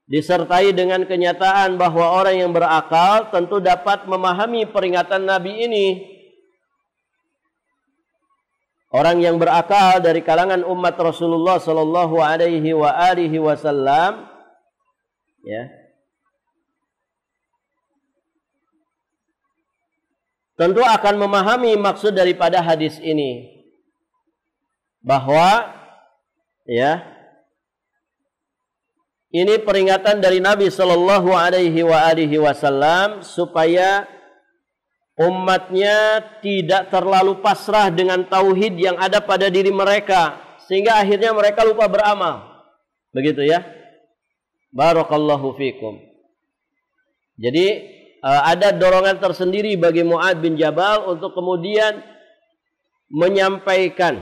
disertai dengan kenyataan bahwa orang yang berakal tentu dapat memahami peringatan Nabi ini. Orang yang berakal dari kalangan umat Rasulullah Sallallahu Alaihi Wasallam, tentu akan memahami maksud daripada hadis ini, bahwa ini peringatan dari Nabi Sallallahu Alaihi Wasallam supaya umatnya tidak terlalu pasrah dengan tauhid yang ada pada diri mereka, sehingga akhirnya mereka lupa beramal. Begitu ya. Barakallahu fikum. Jadi ada dorongan tersendiri bagi Mu'adz bin Jabal untuk kemudian menyampaikan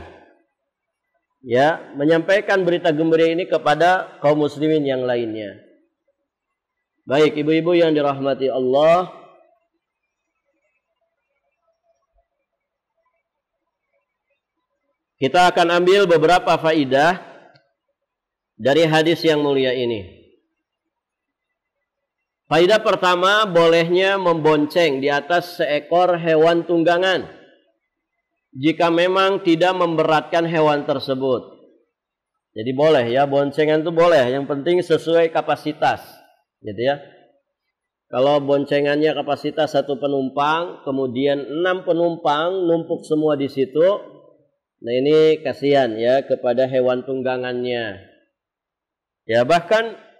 berita gembira ini kepada kaum muslimin yang lainnya. Baik, ibu-ibu yang dirahmati Allah, kita akan ambil beberapa faidah dari hadis yang mulia ini. Faidah pertama, bolehnya membonceng di atas seekor hewan tunggangan jika memang tidak memberatkan hewan tersebut. Jadi boleh ya, boncengan itu boleh, yang penting sesuai kapasitas, gitu ya. Kalau boncengannya kapasitas 1 penumpang, kemudian 6 penumpang numpuk semua di situ, nah ini kasihan ya kepada hewan tunggangannya. Ya, bahkan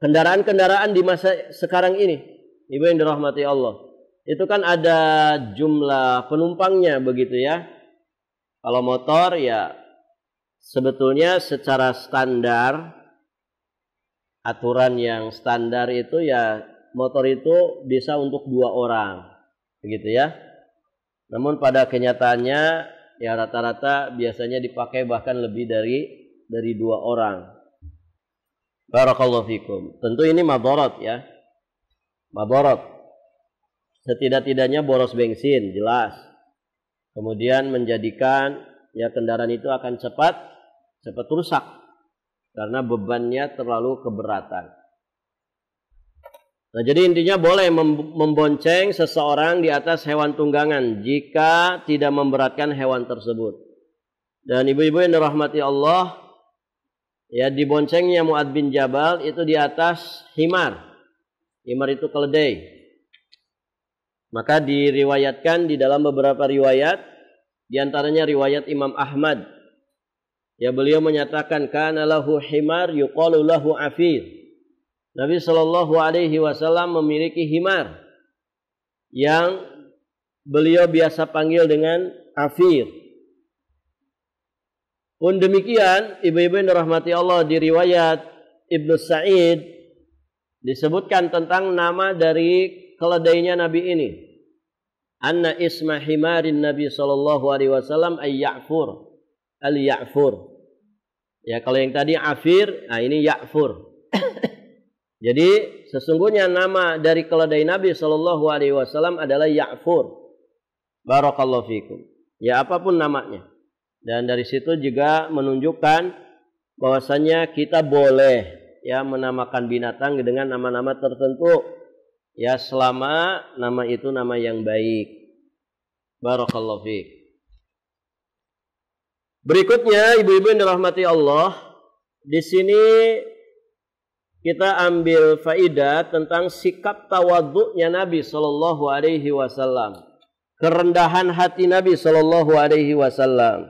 kendaraan-kendaraan di masa sekarang ini, ibu yang dirahmati Allah, itu kan ada jumlah penumpangnya begitu ya. Kalau motor ya sebetulnya secara standar, aturan yang standar itu ya motor itu bisa untuk 2 orang, begitu ya. Namun pada kenyataannya ya rata-rata biasanya dipakai bahkan lebih dari 2 orang. Barakallahu fikum. Tentu ini madharat ya. Madharat. Setidak-tidaknya boros bensin, jelas. Kemudian menjadikan ya kendaraan itu akan cepat rusak karena bebannya terlalu keberatan. Nah, jadi intinya boleh membonceng seseorang di atas hewan tunggangan jika tidak memberatkan hewan tersebut. Dan ibu-ibu yang dirahmati Allah, ya diboncengnya Mu'adz bin Jabal itu di atas himar. Himar itu keledai. Maka diriwayatkan di dalam beberapa riwayat, di antaranya riwayat Imam Ahmad. Ya beliau menyatakan kana lahu himar yuqalu lahu afir. Nabi Shallallahu Alaihi Wasallam memiliki himar yang beliau biasa panggil dengan afir. Pun demikian, ibu-ibu yang dirahmati Allah, di riwayat Ibnu Sa'id disebutkan tentang nama dari keledainya Nabi ini. Anna isma himarin Nabi Shallallahu Alaihi Wasallam ay-Ya'fur, al-Ya'fur. Ya kalau yang tadi afir, nah ini Ya'fur. Jadi sesungguhnya nama dari keledai Nabi Shallallahu Alaihi Wasallam adalah Ya'fur. Barakallahu fikum. Ya apapun namanya. Dan dari situ juga menunjukkan bahwasanya kita boleh ya menamakan binatang dengan nama-nama tertentu. Ya selama nama itu nama yang baik. Barakallahu fik. Berikutnya ibu-ibu yang dirahmati Allah, di sini kita ambil faidah tentang sikap tawadhu'nya Nabi Sallallahu Alaihi Wasallam, kerendahan hati Nabi Sallallahu Alaihi Wasallam.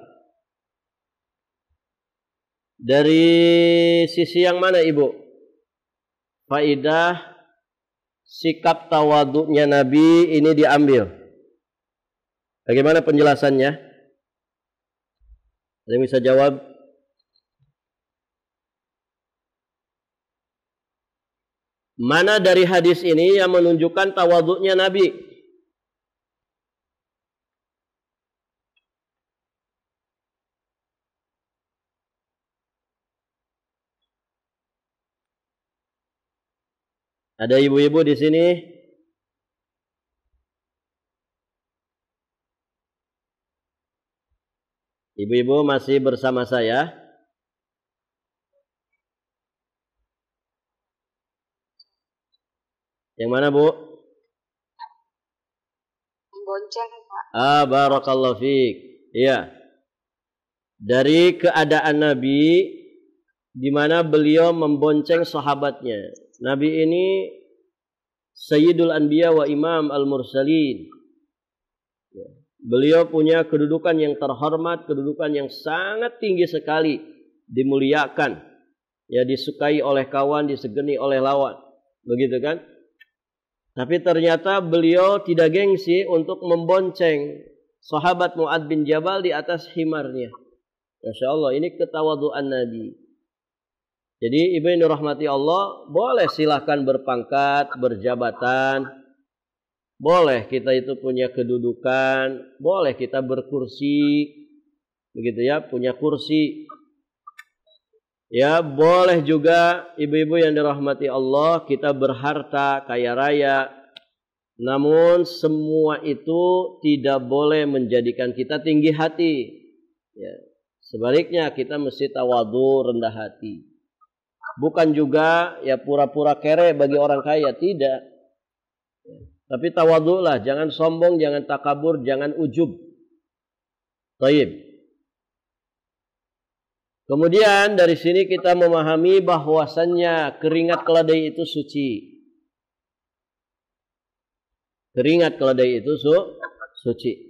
Dari sisi yang mana ibu? Faidah sikap tawadhu'nya Nabi ini diambil. Bagaimana penjelasannya? Ada yang bisa jawab? Mana dari hadis ini yang menunjukkan tawadhu'nya Nabi? Ada ibu-ibu di sini? Ibu-ibu masih bersama saya? Yang mana, Bu? Bonceng, Pak. Barakallahu fiik. Iya. Dari keadaan Nabi di mana beliau membonceng sahabatnya. Nabi ini Sayyidul Anbiya wa Imam Al-Mursalin. Beliau punya kedudukan yang terhormat, kedudukan yang sangat tinggi sekali, dimuliakan. Ya disukai oleh kawan, disegeni oleh lawan. Begitu kan? Tapi ternyata beliau tidak gengsi untuk membonceng sahabat Mu'adz bin Jabal di atas himarnya. Masya Allah, ini ketawaduan Nabi. Jadi ibu yang dirahmati Allah, boleh silahkan berpangkat, berjabatan. Boleh kita itu punya kedudukan. Boleh kita berkursi. Begitu ya, punya kursi. Ya, boleh juga ibu-ibu yang dirahmati Allah, kita berharta, kaya raya. Namun semua itu tidak boleh menjadikan kita tinggi hati. Ya. Sebaliknya kita mesti tawadhu, rendah hati. Bukan juga ya pura-pura kere bagi orang kaya, tidak. Ya. Tapi tawadhulah, jangan sombong, jangan takabur, jangan ujub. Baik. Kemudian dari sini kita memahami bahwasannya keringat keledai itu suci. Keringat keledai itu suci.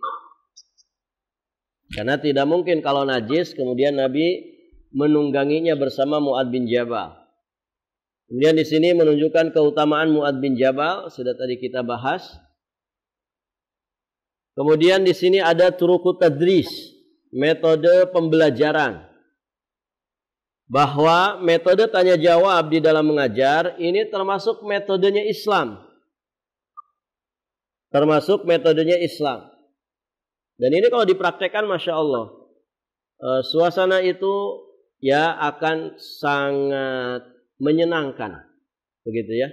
Karena tidak mungkin kalau najis kemudian Nabi menungganginya bersama Mu'adz bin Jabal. Kemudian di sini menunjukkan keutamaan Mu'adz bin Jabal, sudah tadi kita bahas. Kemudian di sini ada turuqut tadris, metode pembelajaran. bahwa metode tanya jawab di dalam mengajar ini termasuk metodenya Islam. Termasuk metodenya Islam. Dan ini kalau dipraktekkan Masya Allah, suasana itu ya akan sangat menyenangkan. Begitu ya.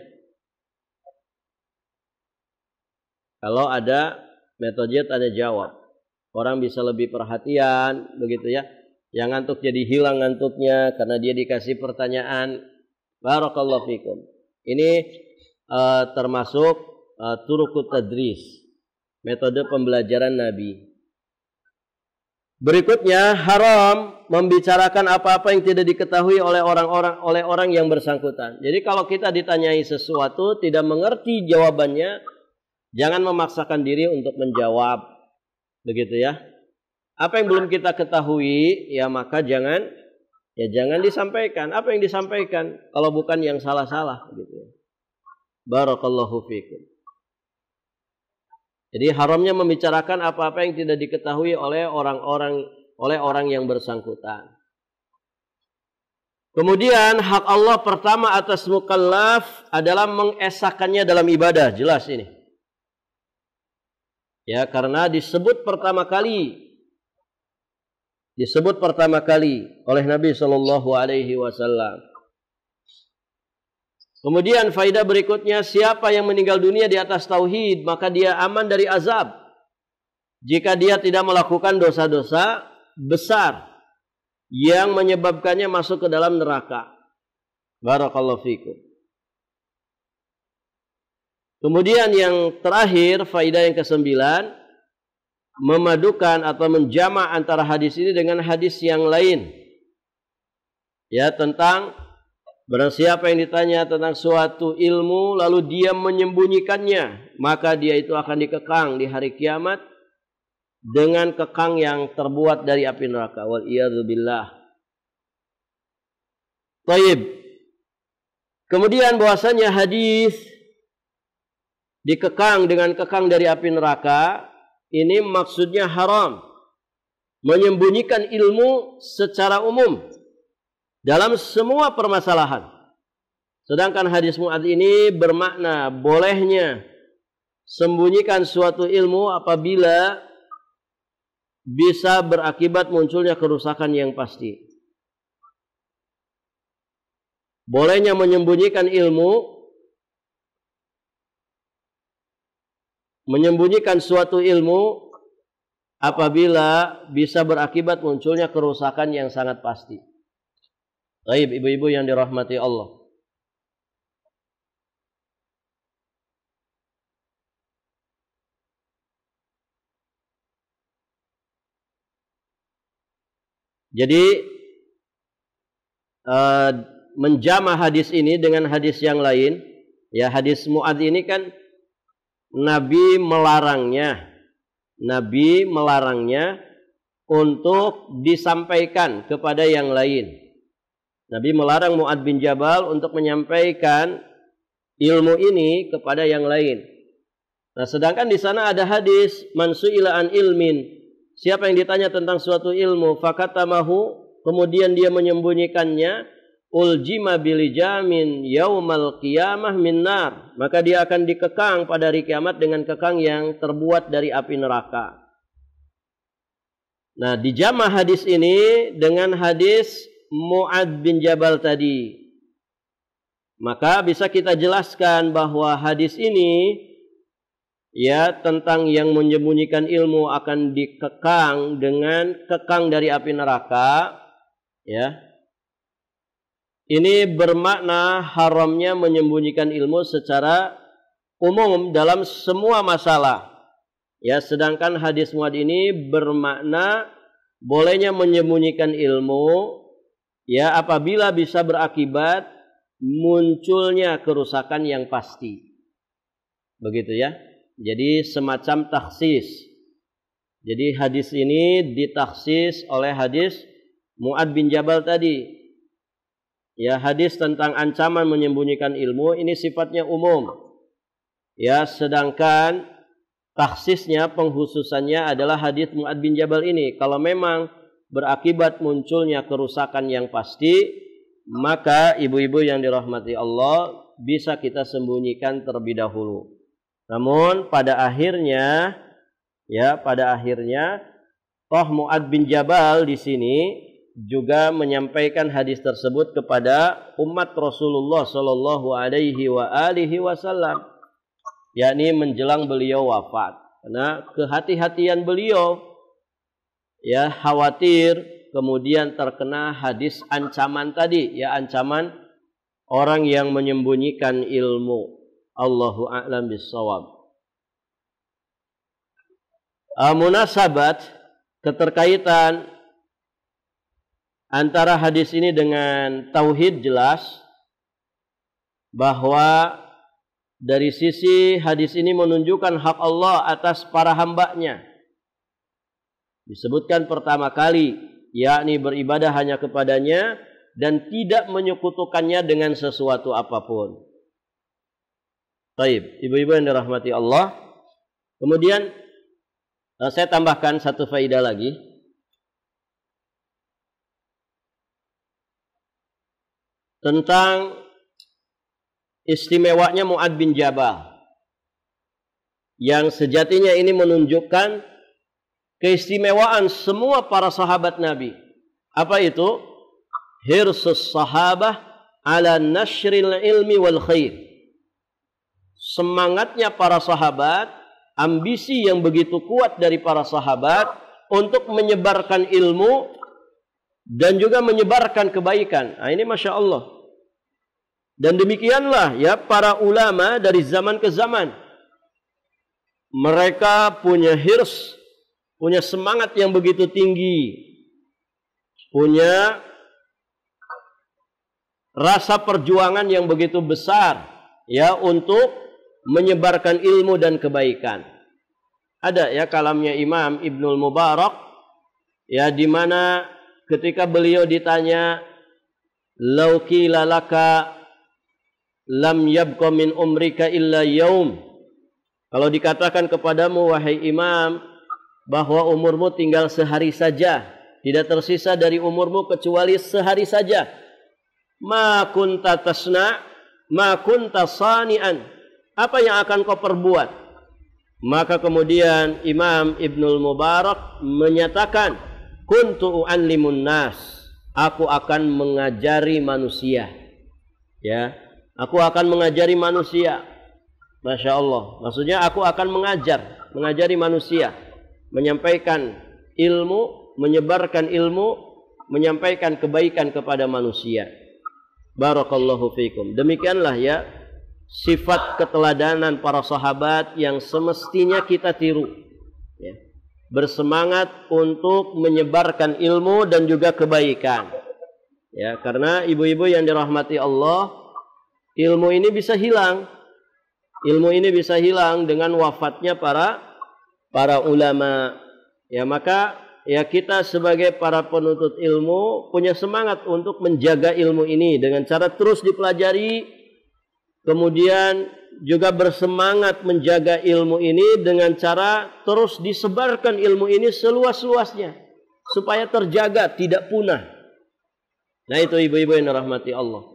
Kalau ada metode tanya jawab, orang bisa lebih perhatian, begitu ya. Yang ngantuk jadi hilang ngantuknya karena dia dikasih pertanyaan. Barakallahu fikum. Ini termasuk turukut tadris, metode pembelajaran Nabi. Berikutnya, haram membicarakan apa-apa yang tidak diketahui oleh orang yang bersangkutan. Jadi kalau kita ditanyai sesuatu tidak mengerti jawabannya, jangan memaksakan diri untuk menjawab. Begitu ya. Apa yang belum kita ketahui, ya maka jangan disampaikan. Apa yang disampaikan kalau bukan yang salah-salah gitu. Barakallahu fikum. Jadi haramnya membicarakan apa-apa yang tidak diketahui oleh orang yang bersangkutan. Kemudian hak Allah pertama atas mukallaf adalah mengesahkannya dalam ibadah, jelas ini. Ya, karena disebut pertama kali oleh Nabi Shallallahu Alaihi Wasallam. Kemudian faedah berikutnya, siapa yang meninggal dunia di atas tauhid maka dia aman dari azab jika dia tidak melakukan dosa-dosa besar yang menyebabkannya masuk ke dalam neraka. Barakallahu fikum. Kemudian yang terakhir, faedah yang ke-9, memadukan atau menjamak antara hadis ini dengan hadis yang lain. Ya, tentang barang siapa yang ditanya tentang suatu ilmu lalu dia menyembunyikannya, maka dia itu akan dikekang di hari kiamat dengan kekang yang terbuat dari api neraka. Wal iyadzu billah. Baik. Kemudian bahwasanya hadis dikekang dengan kekang dari api neraka, ini maksudnya haram menyembunyikan ilmu secara umum dalam semua permasalahan. Sedangkan hadis Mu'adz ini bermakna bolehnya sembunyikan suatu ilmu apabila bisa berakibat munculnya kerusakan yang pasti. Bolehnya menyembunyikan suatu ilmu apabila bisa berakibat munculnya kerusakan yang sangat pasti. Baik, ibu-ibu yang dirahmati Allah. Jadi menjama hadis ini dengan hadis yang lain, ya hadis Mu'adz ini kan Nabi melarangnya untuk disampaikan kepada yang lain. Nabi melarang Mu'adz bin Jabal untuk menyampaikan ilmu ini kepada yang lain. Nah, sedangkan di sana ada hadis man su'ila an ilmin, siapa yang ditanya tentang suatu ilmu fakatamahu, kemudian dia menyembunyikannya, uljima bilijamin yaumal qiyamah min nar, maka dia akan dikekang pada hari kiamat dengan kekang yang terbuat dari api neraka. Nah, dijamah hadis ini dengan hadis Mu'adz bin Jabal tadi, maka bisa kita jelaskan bahwa hadis ini ya tentang yang menyembunyikan ilmu akan dikekang dengan kekang dari api neraka, ya. Ini bermakna haramnya menyembunyikan ilmu secara umum dalam semua masalah. Ya, sedangkan hadis Mu'adz ini bermakna bolehnya menyembunyikan ilmu ya apabila bisa berakibat munculnya kerusakan yang pasti. Begitu ya. Jadi semacam taksis. Jadi hadis ini ditaksis oleh hadis Mu'adz bin Jabal tadi. Ya, hadis tentang ancaman menyembunyikan ilmu ini sifatnya umum. Ya, sedangkan taksisnya, penghususannya adalah hadis Mu'adz bin Jabal ini. Kalau memang berakibat munculnya kerusakan yang pasti, maka ibu-ibu yang dirahmati Allah bisa kita sembunyikan terlebih dahulu. Namun pada akhirnya toh Mu'adz bin Jabal di sini juga menyampaikan hadis tersebut kepada umat Rasulullah sallallahu alaihi wasallam, yakni menjelang beliau wafat. Karena kehati-hatian beliau khawatir kemudian terkena hadis ancaman tadi, ancaman orang yang menyembunyikan ilmu. Allahu a'lam bissawab. Munasabat, keterkaitan antara hadis ini dengan tauhid jelas bahwa dari sisi hadis ini menunjukkan hak Allah atas para hambanya. Disebutkan pertama kali, yakni beribadah hanya kepadanya dan tidak menyekutukannya dengan sesuatu apapun. Baik, ibu-ibu yang dirahmati Allah. Kemudian saya tambahkan satu faedah lagi. Tentang istimewanya Mu'adz bin Jabal. Yang sejatinya ini menunjukkan keistimewaan semua para sahabat Nabi. Apa itu? Hirsus sahabah ala nashril ilmi wal khair. Semangatnya para sahabat, ambisi yang begitu kuat dari para sahabat untuk menyebarkan ilmu dan juga menyebarkan kebaikan. Nah, ini Masya Allah. Dan demikianlah para ulama dari zaman ke zaman. Mereka punya hirs, punya semangat yang begitu tinggi, punya rasa perjuangan yang begitu besar untuk menyebarkan ilmu dan kebaikan. Ada kalamnya Imam Ibnul Mubarak di mana ketika beliau ditanya, "Lau qila laka lam yabqa min umrika illa yaum." Kalau dikatakan kepadamu wahai Imam bahwa umurmu tinggal sehari saja, tidak tersisa dari umurmu kecuali sehari saja. Ma kunta tasna, ma kunta sani'an. Apa yang akan kau perbuat? Maka kemudian Imam Ibnul Mubarak menyatakan, kuntu u'allimun nas. Aku akan mengajari manusia. Aku akan mengajari manusia. Masya Allah. Maksudnya aku akan mengajari manusia. Menyampaikan ilmu, menyebarkan ilmu, menyampaikan kebaikan kepada manusia. Barakallahu fikum. Demikianlah sifat keteladanan para sahabat yang semestinya kita tiru. Bersemangat untuk menyebarkan ilmu dan juga kebaikan. Karena ibu-ibu yang dirahmati Allah, ilmu ini bisa hilang. Ilmu ini bisa hilang dengan wafatnya para ulama. Maka kita sebagai para penuntut ilmu punya semangat untuk menjaga ilmu ini dengan cara terus dipelajari. Kemudian juga bersemangat menjaga ilmu ini dengan cara terus disebarkan ilmu ini seluas-luasnya. Supaya terjaga, tidak punah. Nah itu ibu-ibu yang dirahmati Allah.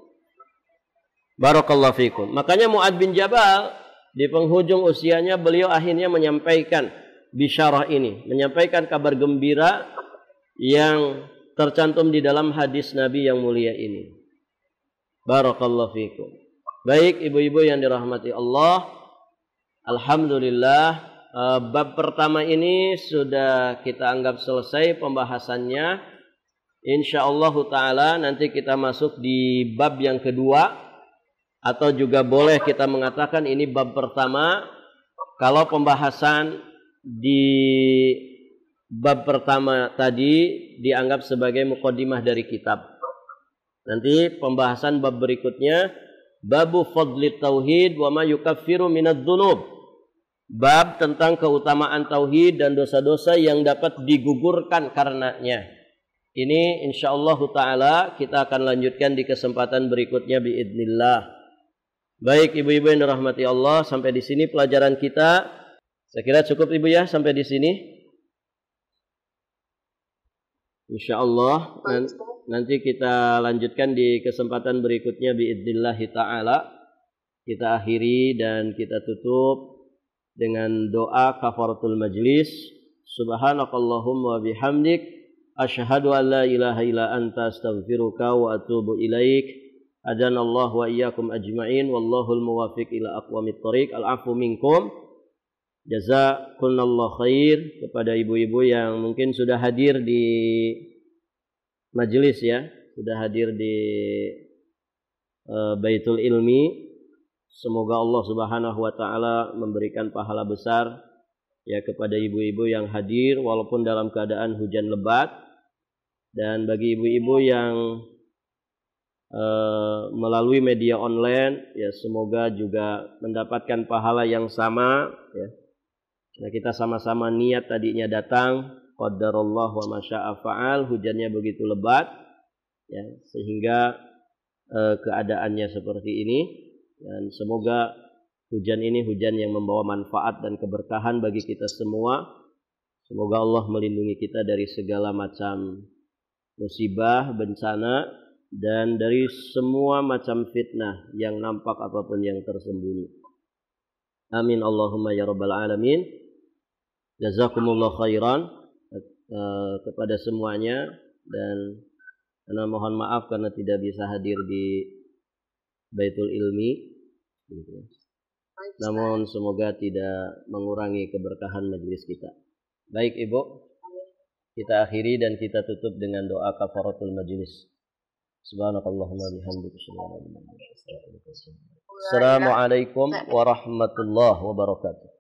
Barakallahu fikum. Makanya Mu'adz bin Jabal di penghujung usianya beliau akhirnya menyampaikan bisyarah ini. Menyampaikan kabar gembira yang tercantum di dalam hadis Nabi yang mulia ini. Barakallahu fikum. Baik ibu-ibu yang dirahmati Allah, alhamdulillah bab pertama ini sudah kita anggap selesai pembahasannya. Insyaallah taala nanti kita masuk di bab yang kedua, atau juga boleh kita mengatakan ini bab pertama kalau pembahasan di bab pertama tadi dianggap sebagai muqaddimah dari kitab. Nanti pembahasan bab berikutnya babu fadli tauhid wa ma yukaffiru minadz dzunub. Bab tentang keutamaan tauhid dan dosa-dosa yang dapat digugurkan karenanya. Ini insyaallah taala kita akan lanjutkan di kesempatan berikutnya biidznillah. Baik ibu-ibu yang dirahmati Allah, sampai di sini pelajaran kita. Saya kira cukup ibu ya sampai di sini. Insyaallah nanti kita lanjutkan di kesempatan berikutnya biidznillah ta'ala. Kita akhiri dan kita tutup dengan doa kafaratul majlis. Subhanakallahumma wa bihamdik asyhadu an la ilaha illa anta astaghfiruka wa atubu ilaik. Adanallahu wa iyyakum ajma'in wallahul muwaffiq ila aqwamit thoriq. Al-'afwu minkum. Jazakumullah khair kepada ibu-ibu yang mungkin sudah hadir di majelis ya, sudah hadir di Baitul Ilmi. Semoga Allah Subhanahu wa taala memberikan pahala besar ya kepada ibu-ibu yang hadir walaupun dalam keadaan hujan lebat, dan bagi ibu-ibu yang melalui media online ya semoga juga mendapatkan pahala yang sama ya. Nah, kita sama-sama niat tadinya datang, qadarullah wa masya'a fa'al, hujannya begitu lebat ya sehingga keadaannya seperti ini, dan semoga hujan ini hujan yang membawa manfaat dan keberkahan bagi kita semua. Semoga Allah melindungi kita dari segala macam musibah, bencana, dan dari semua macam fitnah yang nampak ataupun yang tersembunyi. Amin Allahumma ya rabbal alamin. Jazakumullah khairan kepada semuanya, dan karena mohon maaf karena tidak bisa hadir di Baitul Ilmi gitu. Namun semoga tidak mengurangi keberkahan majelis kita. Baik Ibu, kita akhiri dan kita tutup dengan doa kafaratul majlis. Subhanakallahumma bihamdika asyhadu an la ilaha illa anta astaghfiruka wa atubu ilaik. Assalamualaikum warahmatullahi wabarakatuh.